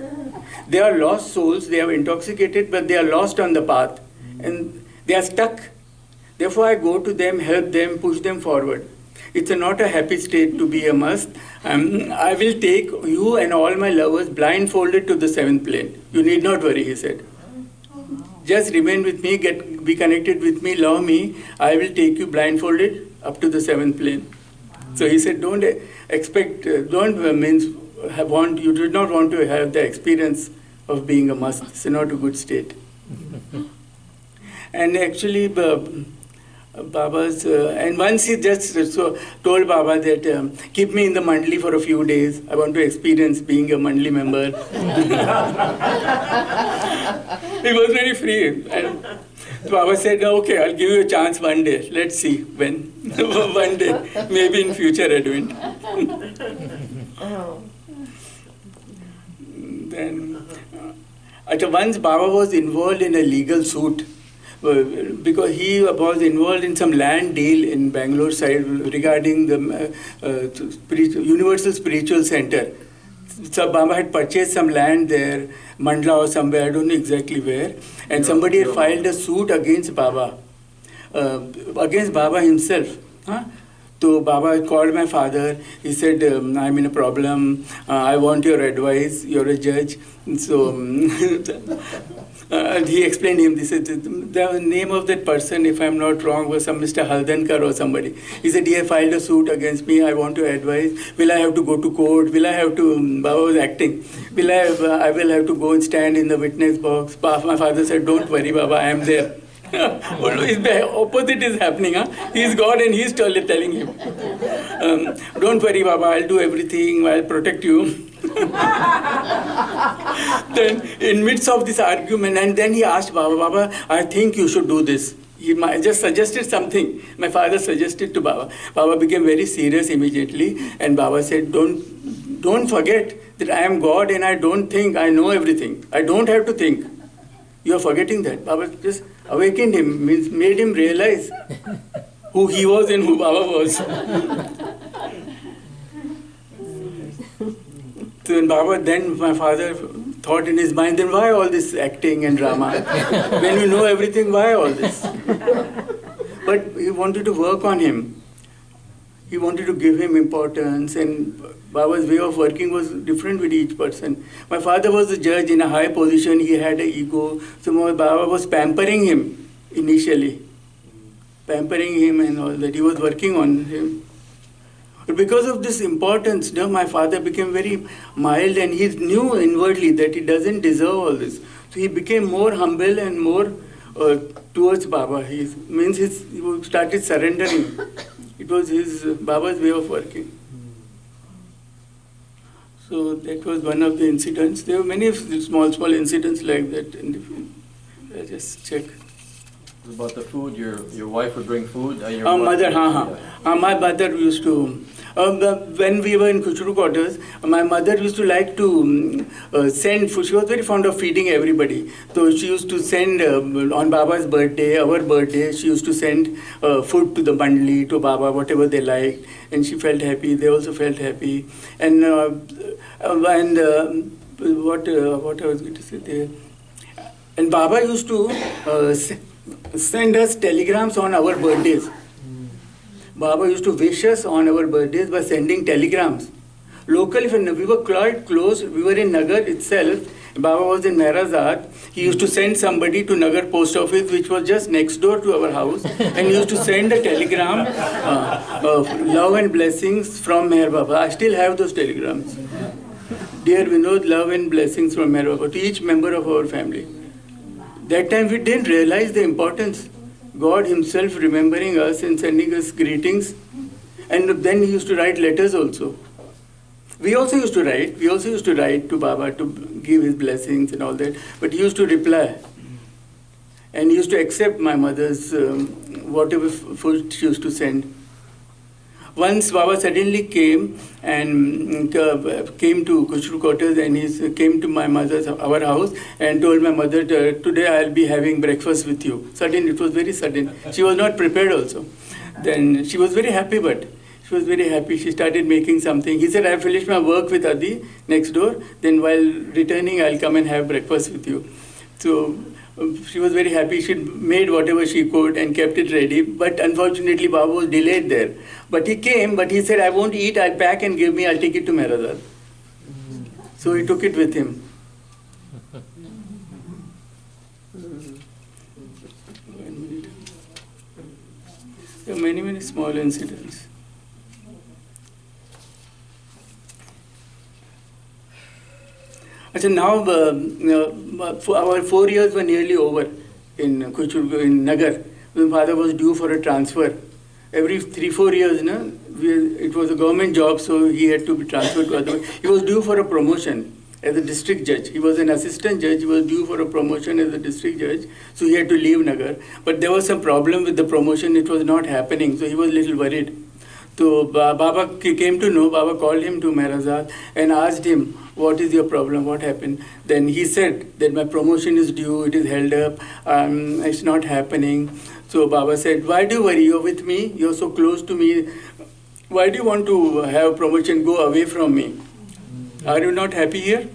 They are lost souls, they are intoxicated, but they are lost on the path. And they are stuck. Therefore, I go to them, help them, push them forward. It's not a happy state to be a mast. I will take you and all my lovers blindfolded to the 7th plane. You need not worry, he said. Just remain with me, be connected with me, love me. I will take you blindfolded up to the 7th plane. So he said, don't expect, you did not want to have the experience of being a mast. It's not a good state. And actually, Baba's, and once he just told Baba that keep me in the Mandli for a few days. I want to experience being a Mandli member. He was very free. And Baba said, okay, I'll give you a chance one day. Let's see when. One day, maybe in future Advent. Then, once Baba was involved in a legal suit because he was involved in some land deal in Bangalore side regarding the Universal Spiritual Center. So Baba had purchased some land there, Mandla or somewhere, I don't know exactly where, and somebody had filed a suit against Baba himself. Huh? So Baba called my father. He said, I'm in a problem. I want your advice. You're a judge. So he explained him. He said, the name of that person, if I'm not wrong, was some Mr. Haldankar or somebody. He said, he has filed a suit against me. I want your advice. Will I have to go to court? Will I have to, Baba was acting. I will have to go and stand in the witness box. My father said, don't worry, Baba, I am there. Always the opposite is happening. Huh? He is God and he is telling him, don't worry, Baba, I'll do everything, I'll protect you. Then in midst of this argument, and then he asked Baba, I think you should do this. He just suggested something. My father suggested to Baba. Baba became very serious immediately, and Baba said, don't forget that I am God and I don't think I know everything. I don't have to think. You are forgetting that. Baba just awakened him, means made him realize who he was and who Baba was. So then my father thought in his mind, then why all this acting and drama? When you know everything, why all this? But he wanted to work on him. He wanted to give him importance, and Baba's way of working was different with each person. My father was a judge in a high position. He had an ego. So Baba was pampering him initially. Pampering him and all that. He was working on him. But because of this importance, my father became very mild, and he knew inwardly that he doesn't deserve all this. So he became more humble and more towards Baba. He started surrendering. It was Baba's way of working. So that was one of the incidents. There were many small incidents like that. I just check. About the food, your wife would bring food? My mother used to, when we were in Kuchuru quarters, my mother used to like to send food. She was very fond of feeding everybody. So she used to send, on Baba's birthday, our birthday, she used to send food to the Bandli, to Baba, whatever they liked. And she felt happy, they also felt happy. And what I was going to say there. And Baba used to send us telegrams on our birthdays. Baba used to wish us on our birthdays by sending telegrams. Locally, when we were quite close, we were in Nagar itself. Baba was in Mehrazad. He used to send somebody to Nagar post office, which was just next door to our house, and he used to send a telegram of love and blessings from Meher Baba. I still have those telegrams. Dear Vinod, love and blessings from Meher Baba to each member of our family. That time we didn't realize the importance. God himself remembering us and sending us greetings. And then he used to write letters also. We also used to write. We also used to write to Baba to give his blessings and all that. But he used to reply. And he used to accept my mother's whatever food she used to send. Once Baba suddenly came and came to Kuchuru quarters, and he came to our house and told my mother, today I'll be having breakfast with you. Sudden, it was very sudden. She was not prepared also. Then she was very happy, she was very happy. She started making something. He said, I finished my work with Adi next door. Then while returning, I'll come and have breakfast with you. So she was very happy. She made whatever she could and kept it ready. But unfortunately, Baba was delayed there. But he came, but he said, I won't eat. I'll pack and give me. I'll take it to Mehrazad. So he took it with him. There are many small incidents. So now, our 4 years were nearly over in Kuchuru, in Nagar. My father was due for a transfer. Every 3-4 years, it was a government job, so he had to be transferred to other. He was due for a promotion as a district judge. He was an assistant judge. He was due for a promotion as a district judge, so he had to leave Nagar. But there was some problem with the promotion. It was not happening, so he was a little worried. So Baba came to know. Baba called him to Mehrazad and asked him, what is your problem, what happened? Then he said that my promotion is due, it is held up, it's not happening. So Baba said, why do you worry? You're with me, you're so close to me. Why do you want to have promotion go away from me? Are you not happy here?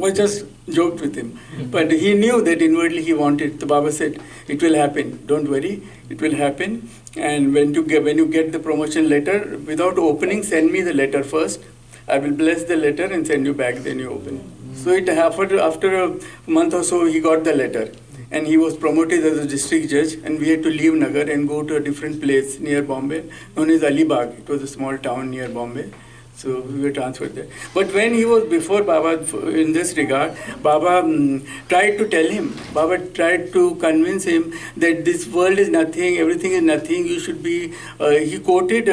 I just joked with him. But he knew that inwardly he wanted. The Baba said, it will happen. Don't worry, it will happen. And when you get the promotion letter, without opening, send me the letter first. I will bless the letter and send you back, then you open. So it happened after a month or so, he got the letter. And he was promoted as a district judge, and we had to leave Nagar and go to a different place near Bombay, known as Alibag. It was a small town near Bombay. So we were transferred there. But when he was before Baba, in this regard, Baba tried to tell him, Baba tried to convince him that this world is nothing, everything is nothing, you should be, he quoted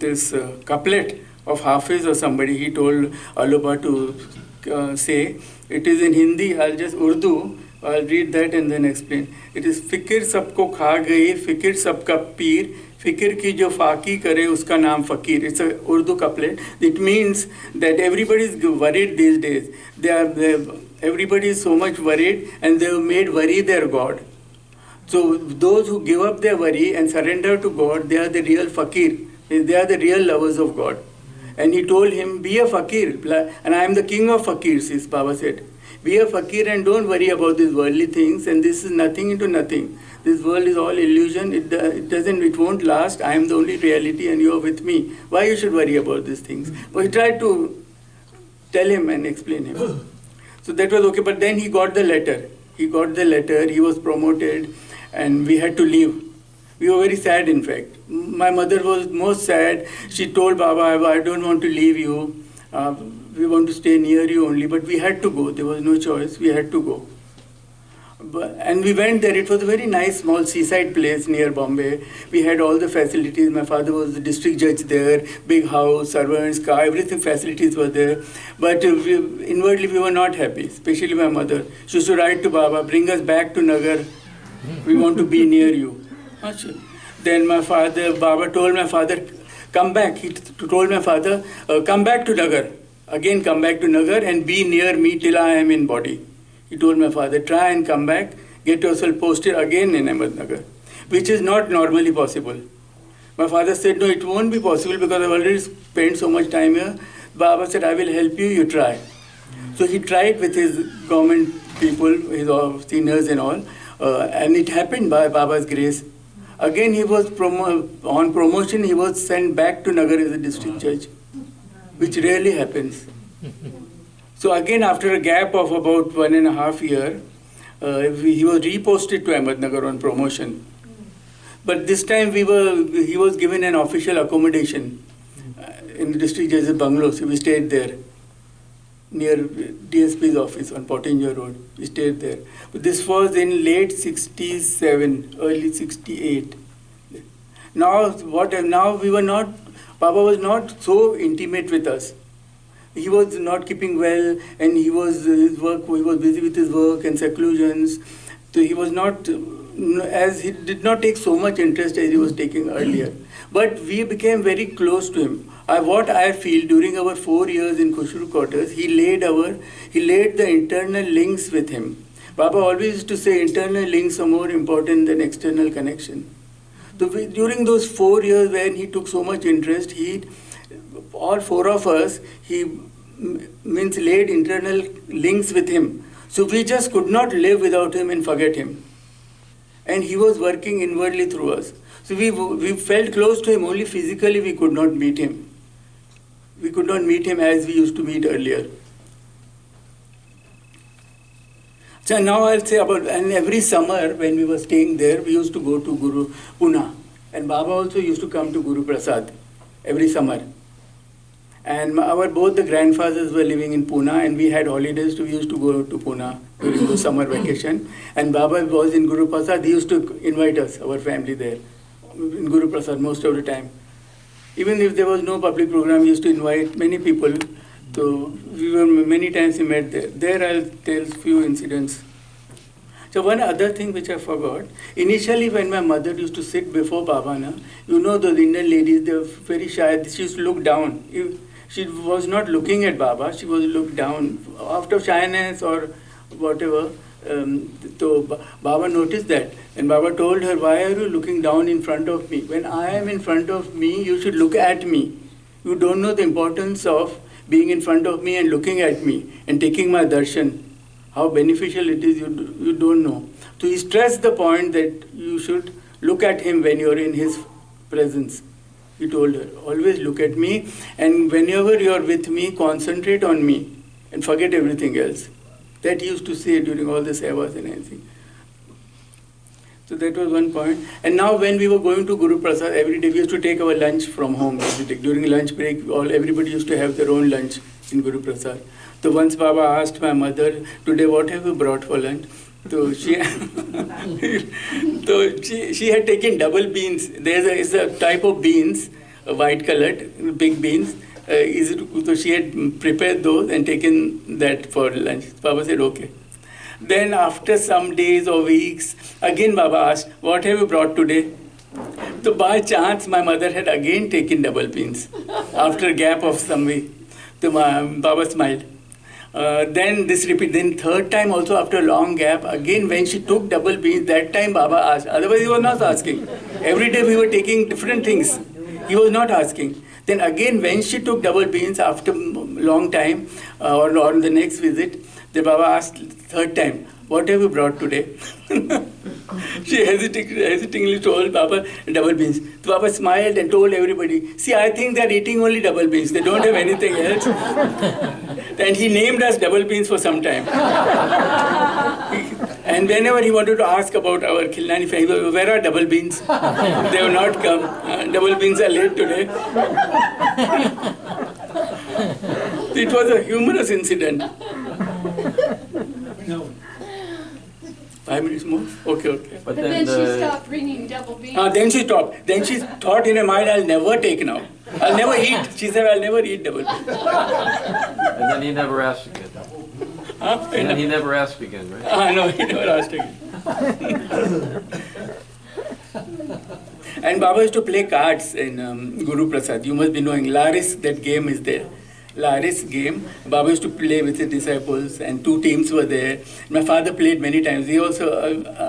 this couplet of Hafiz or somebody, he told Aloba to say, it is in Hindi, I'll just Urdu, I'll read that and then explain. It is Fikir sabko kha gaye, fikir sabka peer, fikir ki jo faki kare uska naam fakir. It's a Urdu couplet. It means that everybody is worried these days. Everybody is so much worried and they have made worry their God. So those who give up their worry and surrender to God, they are the real fakir. They are the real lovers of God. And he told him, be a fakir. And I am the king of fakirs, his Baba said. Be a fakir and don't worry about these worldly things. And this is nothing into nothing. This world is all illusion. It won't last. I am the only reality and you are with me. Why you should worry about these things? But he tried to tell him and explain him. So that was okay. But then he got the letter. He got the letter. He was promoted and we had to leave. We were very sad, in fact. My mother was most sad. She told Baba, I don't want to leave you. We want to stay near you only. But we had to go. There was no choice. We had to go. And we went there. It was a very nice, small seaside place near Bombay. We had all the facilities. My father was the district judge there. Big house, servants, car, everything, facilities were there. But inwardly, we were not happy, especially my mother. She used to write to Baba, bring us back to Nagar. We want to be near you. Then Baba told my father, come back. He told my father, come back to Nagar. Again come back to Nagar and be near me till I am in body. He told my father, try and come back, get yourself posted again in Ahmednagar, which is not normally possible. My father said, no, it won't be possible because I've already spent so much time here. Baba said, I will help you, you try. So he tried with his government people, his seniors and all, and it happened by Baba's grace. Again, he was on promotion, he was sent back to Nagar as a district judge, which rarely happens. So again, after a gap of about 1.5 years, he was reposted to Ahmednagar on promotion. But this time he was given an official accommodation in the district judge's bungalow, so we stayed there, near DSP's office on Pottinger Road. We stayed there. But this was in late 67, early 68. Now we were not, Baba was not so intimate with us. He was not keeping well and he was busy with his work and seclusions. So he was not, he did not take so much interest as he was taking earlier. But we became very close to him. What I feel during our 4 years in Khushru quarters, he laid the internal links with him. Baba always used to say internal links are more important than external connection. So during those 4 years when he took so much interest, all 4 of us, he laid internal links with him. So we just could not live without him and forget him. And he was working inwardly through us. So we felt close to him, only physically we could not meet him. We could not meet him as we used to meet earlier. So now I'll say and every summer when we were staying there, we used to go to Guru Pune. And Baba also used to come to Guru Prasad every summer. And both the grandfathers were living in Pune and we had holidays, so we used to go to Pune during the summer vacation. And Baba was in Guru Prasad, he used to invite us, our family there, in Guru Prasad most of the time. Even if there was no public program, he used to invite many people. So many times we met there. There I'll tell few incidents. So one other thing which I forgot, initially when my mother used to sit before Baba, those Indian ladies, they were very shy. She used to look down. She was not looking at Baba, she was looked down. After shyness or whatever, so Baba noticed that. And Baba told her, why are you looking down in front of me? When I am in front of me, you should look at me. You don't know the importance of being in front of me and looking at me and taking my darshan. How beneficial it is, you don't know. So he stressed the point that you should look at him when you're in his presence. He told her, always look at me, and whenever you're with me, concentrate on me and forget everything else. That he used to say during all the sevas and everything. So that was one point. And now when we were going to Guru Prasad, every day we used to take our lunch from home. During lunch break, everybody used to have their own lunch in Guru Prasad. So once Baba asked my mother, today what have you brought for lunch? So she, she had taken double beans. There's a type of beans, white colored, big beans. So she had prepared those and taken that for lunch. Baba said, okay. Then after some days or weeks, again Baba asked, what have you brought today? So by chance, my mother had again taken double beans after a gap of some week. So Baba smiled. Then this repeat. Then third time also after a long gap, again when she took double beans, that time Baba asked. Otherwise he was not asking. Every day we were taking different things. He was not asking. Then again when she took double beans after long time or on the next visit, the Baba asked third time, what have you brought today? She hesitatingly told Baba, double beans. So Baba smiled and told everybody, see, I think they're eating only double beans. They don't have anything else. And he named us double beans for some time. And whenever he wanted to ask about our Khilnani family, where are double beans? They have not come. Double beans are late today. It was a humorous incident. 5 minutes more? Okay. But then she stopped bringing double beans. Then she stopped. Then she thought in her mind, I'll never take now. I'll never eat. She said, I'll never eat double beans. And then he never asked again. And then he never asked again, right? No, he never asked again. And Baba used to play cards in Guru Prasad. You must be knowing, Laris, that game is there. Laris game, Baba used to play with his disciples and 2 teams were there. My father played many times. He also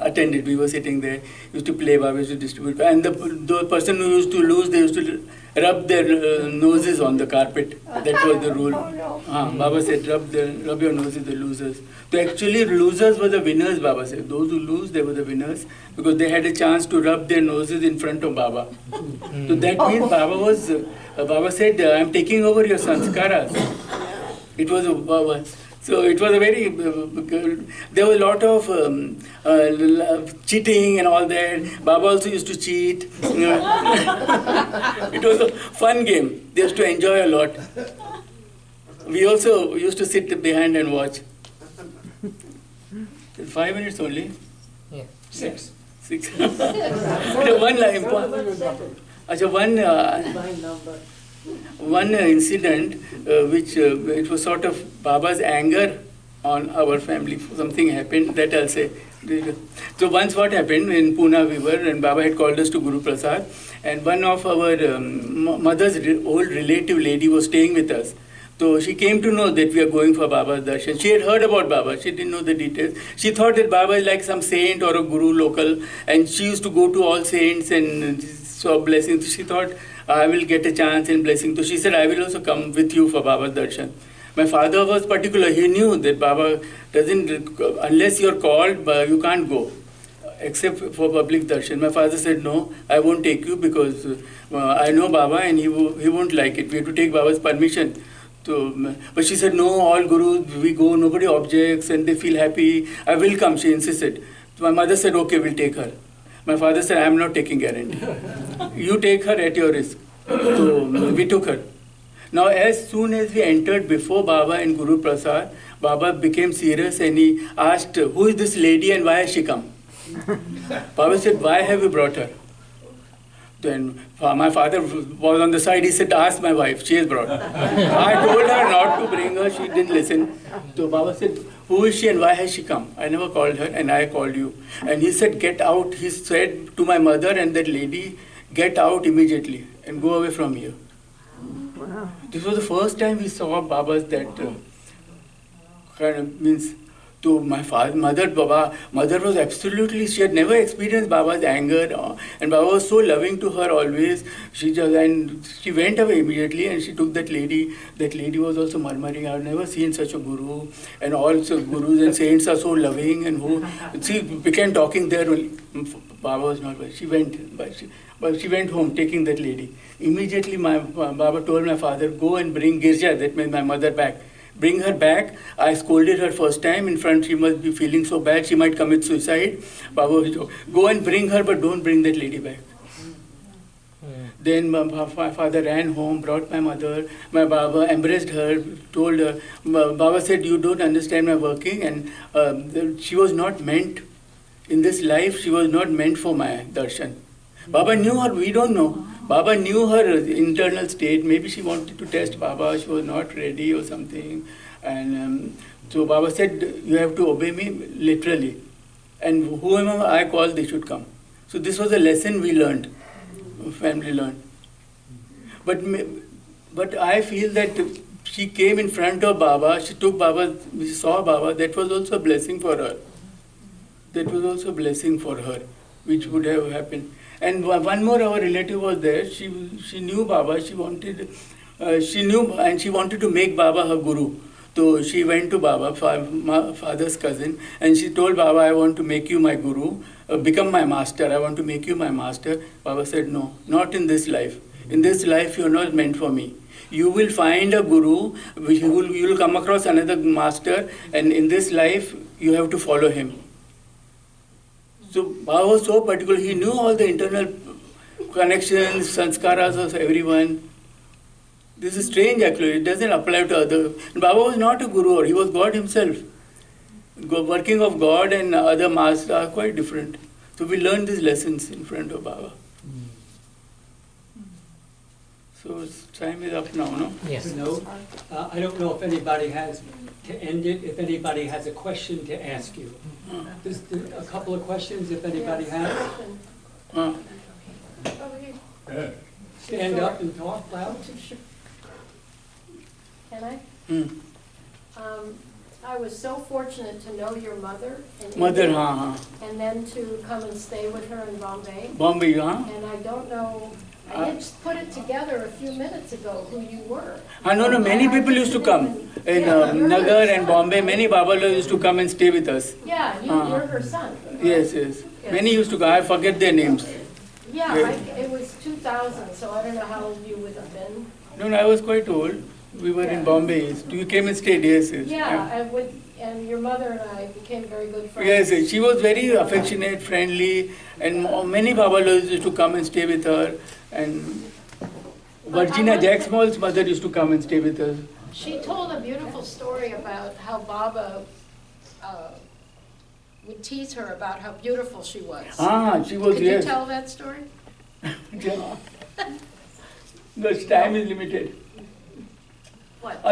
attended. We were sitting there. He used to play, Baba used to distribute. And the person who used to lose, they used to rub their noses on the carpet. That was the rule. Baba said, rub your noses, the losers. So actually losers were the winners, Baba said. Those who lose, they were the winners because they had a chance to rub their noses in front of Baba. So that means Baba said, I'm taking over your sanskaras. It was Baba. So it was a very, there was a lot of cheating and all that. Baba also used to cheat. It was a fun game. They used to enjoy a lot. We also used to sit behind and watch. 5 minutes only? Yeah. 6. One incident which it was sort of Baba's anger on our family. Something happened that I'll say. So once what happened in Pune we were and Baba had called us to Guru Prasad and one of our mother's old relative lady was staying with us. So she came to know that we are going for Baba's darshan. She had heard about Baba. She didn't know the details. She thought that Baba is like some saint or a guru local and she used to go to all saints and saw blessings. So she thought, I will get a chance in blessing. So she said, I will also come with you for Baba's darshan. My father was particular. He knew that Baba doesn't, unless you're called, you can't go, except for public darshan. My father said, no, I won't take you because I know Baba and he won't like it. We have to take Baba's permission. So, but she said, no, all gurus, we go, nobody objects and they feel happy. I will come, she insisted. So my mother said, okay, we'll take her. My father said, I am not taking guarantee. You take her at your risk. So we took her. Now as soon as we entered before Baba and Guru Prasad, Baba became serious and he asked, who is this lady and why has she come? Baba said, why have you brought her? Then my father was on the side, he said, ask my wife, she has brought her. I told her not to bring her, she didn't listen. So Baba said, who is she and why has she come? I never called her and I called you. And he said, get out. He said to my mother and that lady, get out immediately and go away from here. Wow. This was the first time we saw Baba's that kind of means to my mother, mother was absolutely, she had never experienced Baba's anger, and Baba was so loving to her always. And she went away immediately, and she took that lady. That lady was also murmuring, I've never seen such a guru, and also gurus and saints are so loving, and who, she began talking there. Baba was not, she went, but she went home taking that lady. Immediately my Baba told my father, go and bring Girja, that meant my mother, back. Bring her back. I scolded her first time in front. She must be feeling so bad. She might commit suicide. Baba, go and bring her, but don't bring that lady back. Then my father ran home, brought my mother. My Baba embraced her, told her. Baba said, you don't understand my working, and she was not meant in this life. She was not meant for my darshan. Baba knew her. We don't know. Baba knew her internal state. Maybe she wanted to test Baba. She was not ready or something. And so Baba said, you have to obey me literally. And whoever I call, they should come. So this was a lesson we learned, family learned. But I feel that she came in front of Baba. She took Baba, she saw Baba. That was also a blessing for her. That was also a blessing for her, which would have happened. And one more, our relative was there. She knew Baba. She knew, and she wanted to make Baba her guru. So she went to Baba, my father's cousin, and she told Baba, I want to make you my guru, become my master. I want to make you my master. Baba said, no, not in this life. In this life, you're not meant for me. You will find a guru, you will come across another master, and in this life, you have to follow him. So Baba was so particular, he knew all the internal connections, sanskaras of everyone. This is strange actually, it doesn't apply to other. Baba was not a guru, he was God himself. Working of God and other masters are quite different. So we learned these lessons in front of Baba. So time is up now, no? Yes. No. I don't know if anybody has, to end it, if anybody has a question to ask you. Just a couple of questions, if anybody has. Stand up and talk loud. Can I? I was so fortunate to know your mother in Mother, India, and then to come and stay with her in Bombay. Bombay, huh? And I don't know, I just put it together a few minutes ago who you were. No, many people used to come. In Nagar and Bombay, many Babalas used to come and stay with us. Yeah, you're her son. Yes, yes. Many used to go, I forget their names. Yeah, it was 2000, so I don't know how old you would have been. No, I was quite old. We were in Bombay. You came and stayed, yes. Yeah, and your mother and I became very good friends. Yes, she was very affectionate, friendly, and many Babalas used to come and stay with her. And Virginia Jack Small's mother used to come and stay with us. She told a beautiful story about how Baba would tease her about how beautiful she was. She was, Could yes. you tell that story? Because time is limited. What?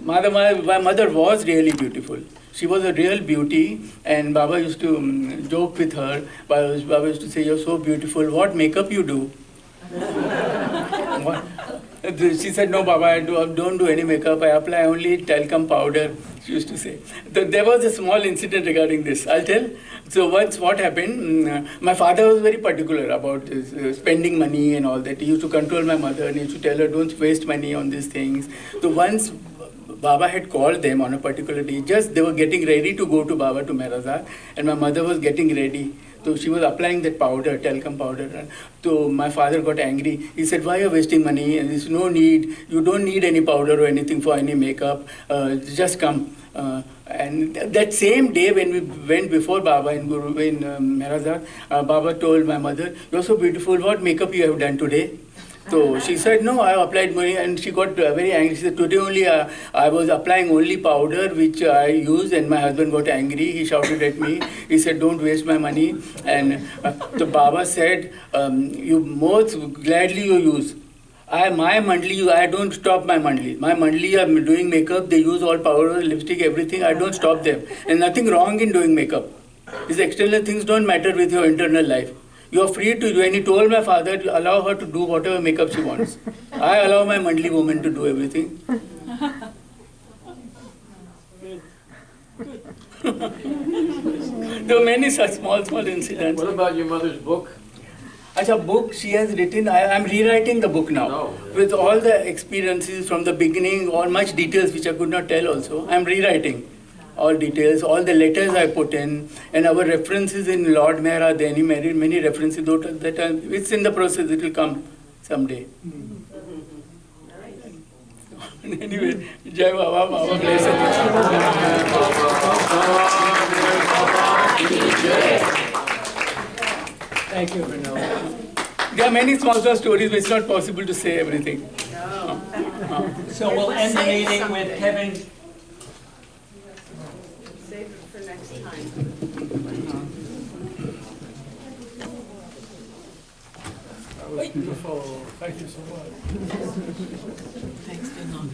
My mother was really beautiful. She was a real beauty, and Baba used to joke with her. Baba used to say, you're so beautiful, what makeup you do? She said, no, Baba, I don't do any makeup. I apply only talcum powder, she used to say. There was a small incident regarding this. I'll tell. So once what happened, my father was very particular about this, spending money and all that. He used to control my mother and he used to tell her, don't waste money on these things. So once Baba had called them on a particular day, just they were getting ready to go to Baba to Merazar, and my mother was getting ready. So she was applying that powder, talcum powder. So my father got angry. He said, why are you wasting money? And there's no need. You don't need any powder or anything for any makeup. Just come. And that same day when we went before Baba in Merazar, Baba told my mother, you're so beautiful. What makeup you have done today? So she said, no, I applied money, and she got very angry. She said, today only I was applying only powder which I use, and my husband got angry. He shouted at me. He said, don't waste my money. And the Baba said, you most gladly you use. My mandli, I don't stop my mandli. My mandli, I'm doing makeup, they use all powder, lipstick, everything. I don't stop them. And nothing wrong in doing makeup. These external things don't matter with your internal life. You are free to do, and he told my father to allow her to do whatever makeup she wants. I allow my mandli woman to do everything. There were many such small incidents. What about your mother's book? Acha, book she has written, I'm rewriting the book now. No. With all the experiences from the beginning, all much details which I could not tell also. I'm rewriting all details, all the letters I put in, and our references in Lord Mayor are there, many references that are, it's in the process, it will come someday. Anyway, Jai Baba, Baba bless you. Thank you, Vinod. There are many small stories, but it's not possible to say everything. So we'll end the meeting with Kevin. Save it for next time. That was beautiful. Thank you so much. Thanks, Vinod.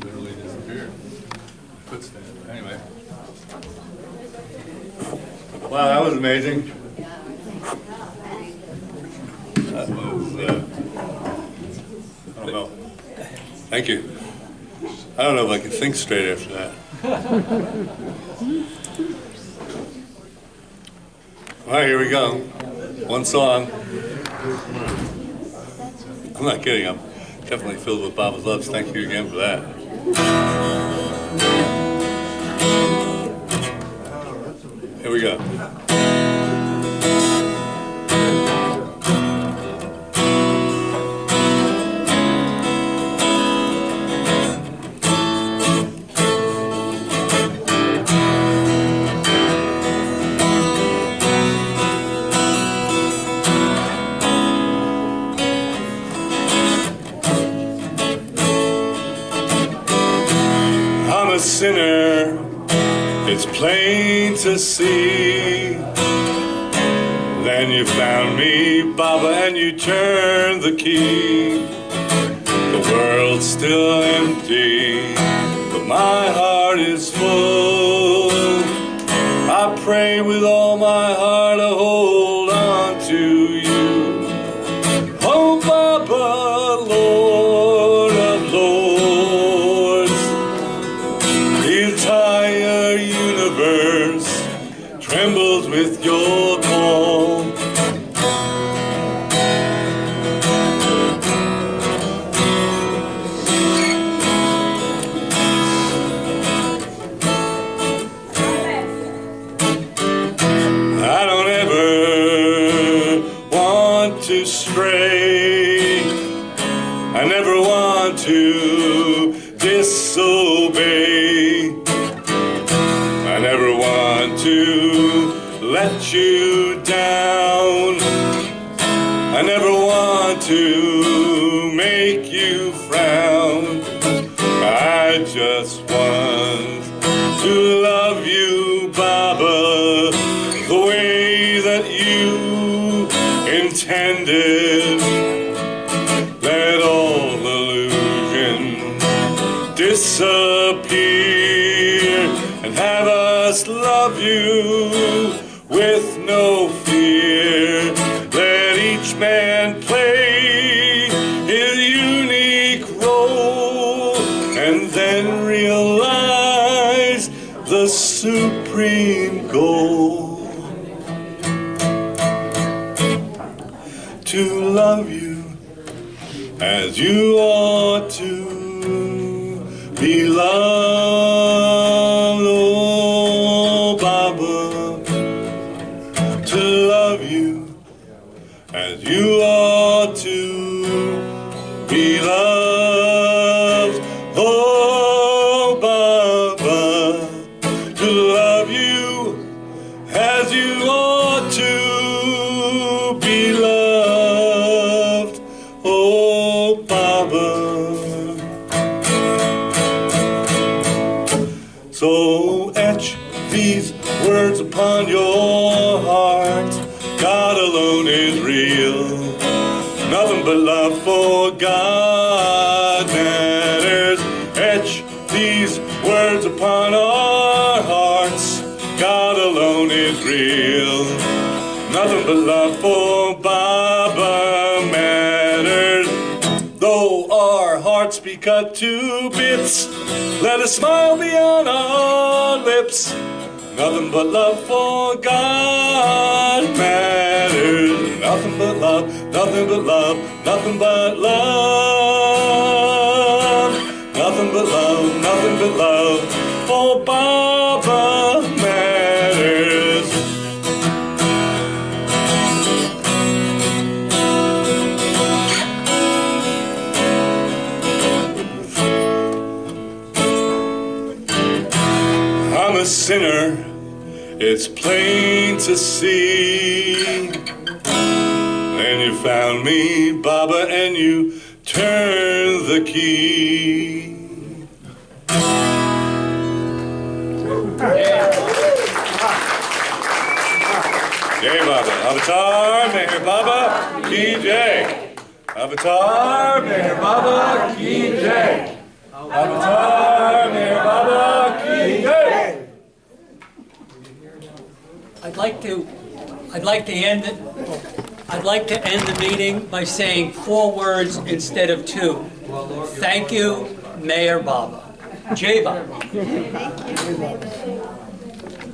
Literally disappeared. Footsteps. Anyway. Wow, that was amazing. That was, I don't know. Thank you. I don't know if I can think straight after that. All right, here we go. One song. I'm not kidding. I'm definitely filled with Baba's love. Thank you again for that. Here we go. I'm a sinner, it's plain to see. Then you found me, Baba, and you turned the key. The world's still empty, but my heart is full. I pray with all my heart to hold on to you. Oh, Baba, Lord of Lords, the entire universe trembles with your call. I don't ever want to stray. I never want to disobey. I never want to let you down. I never want to make you frown. I just want to love you, Baba, the way that you intended. Let all illusion disappear and have us love you with no fear. Let each man play his unique role and then realize the supreme goal. To love you as you ought to be loved, oh Baba. To love you as you ought to be loved, oh Baba. To love you as you ought to be loved, oh Baba. So etch these words upon your heart. God alone is real. Nothing but love for God matters. Etch these words upon our hearts. God alone is real. Nothing but love for Baba matters. Though our hearts be cut to bits, let a smile be on our lips. Nothing but love for God matters. Nothing but love, nothing but love, nothing but love. Nothing but love, nothing but love for Baba matters. I'm a sinner, it's plain to see. And you found me, Baba, and you turned the key. Jai Baba, Avatar, Meher Baba, Ki Jai. Avatar, Meher Baba, Ki Jai. Avatar, Meher Baba, Ki Jai. I'd like to end the meeting by saying 4 words instead of 2. Thank you, Mayor Baba. Jai Baba.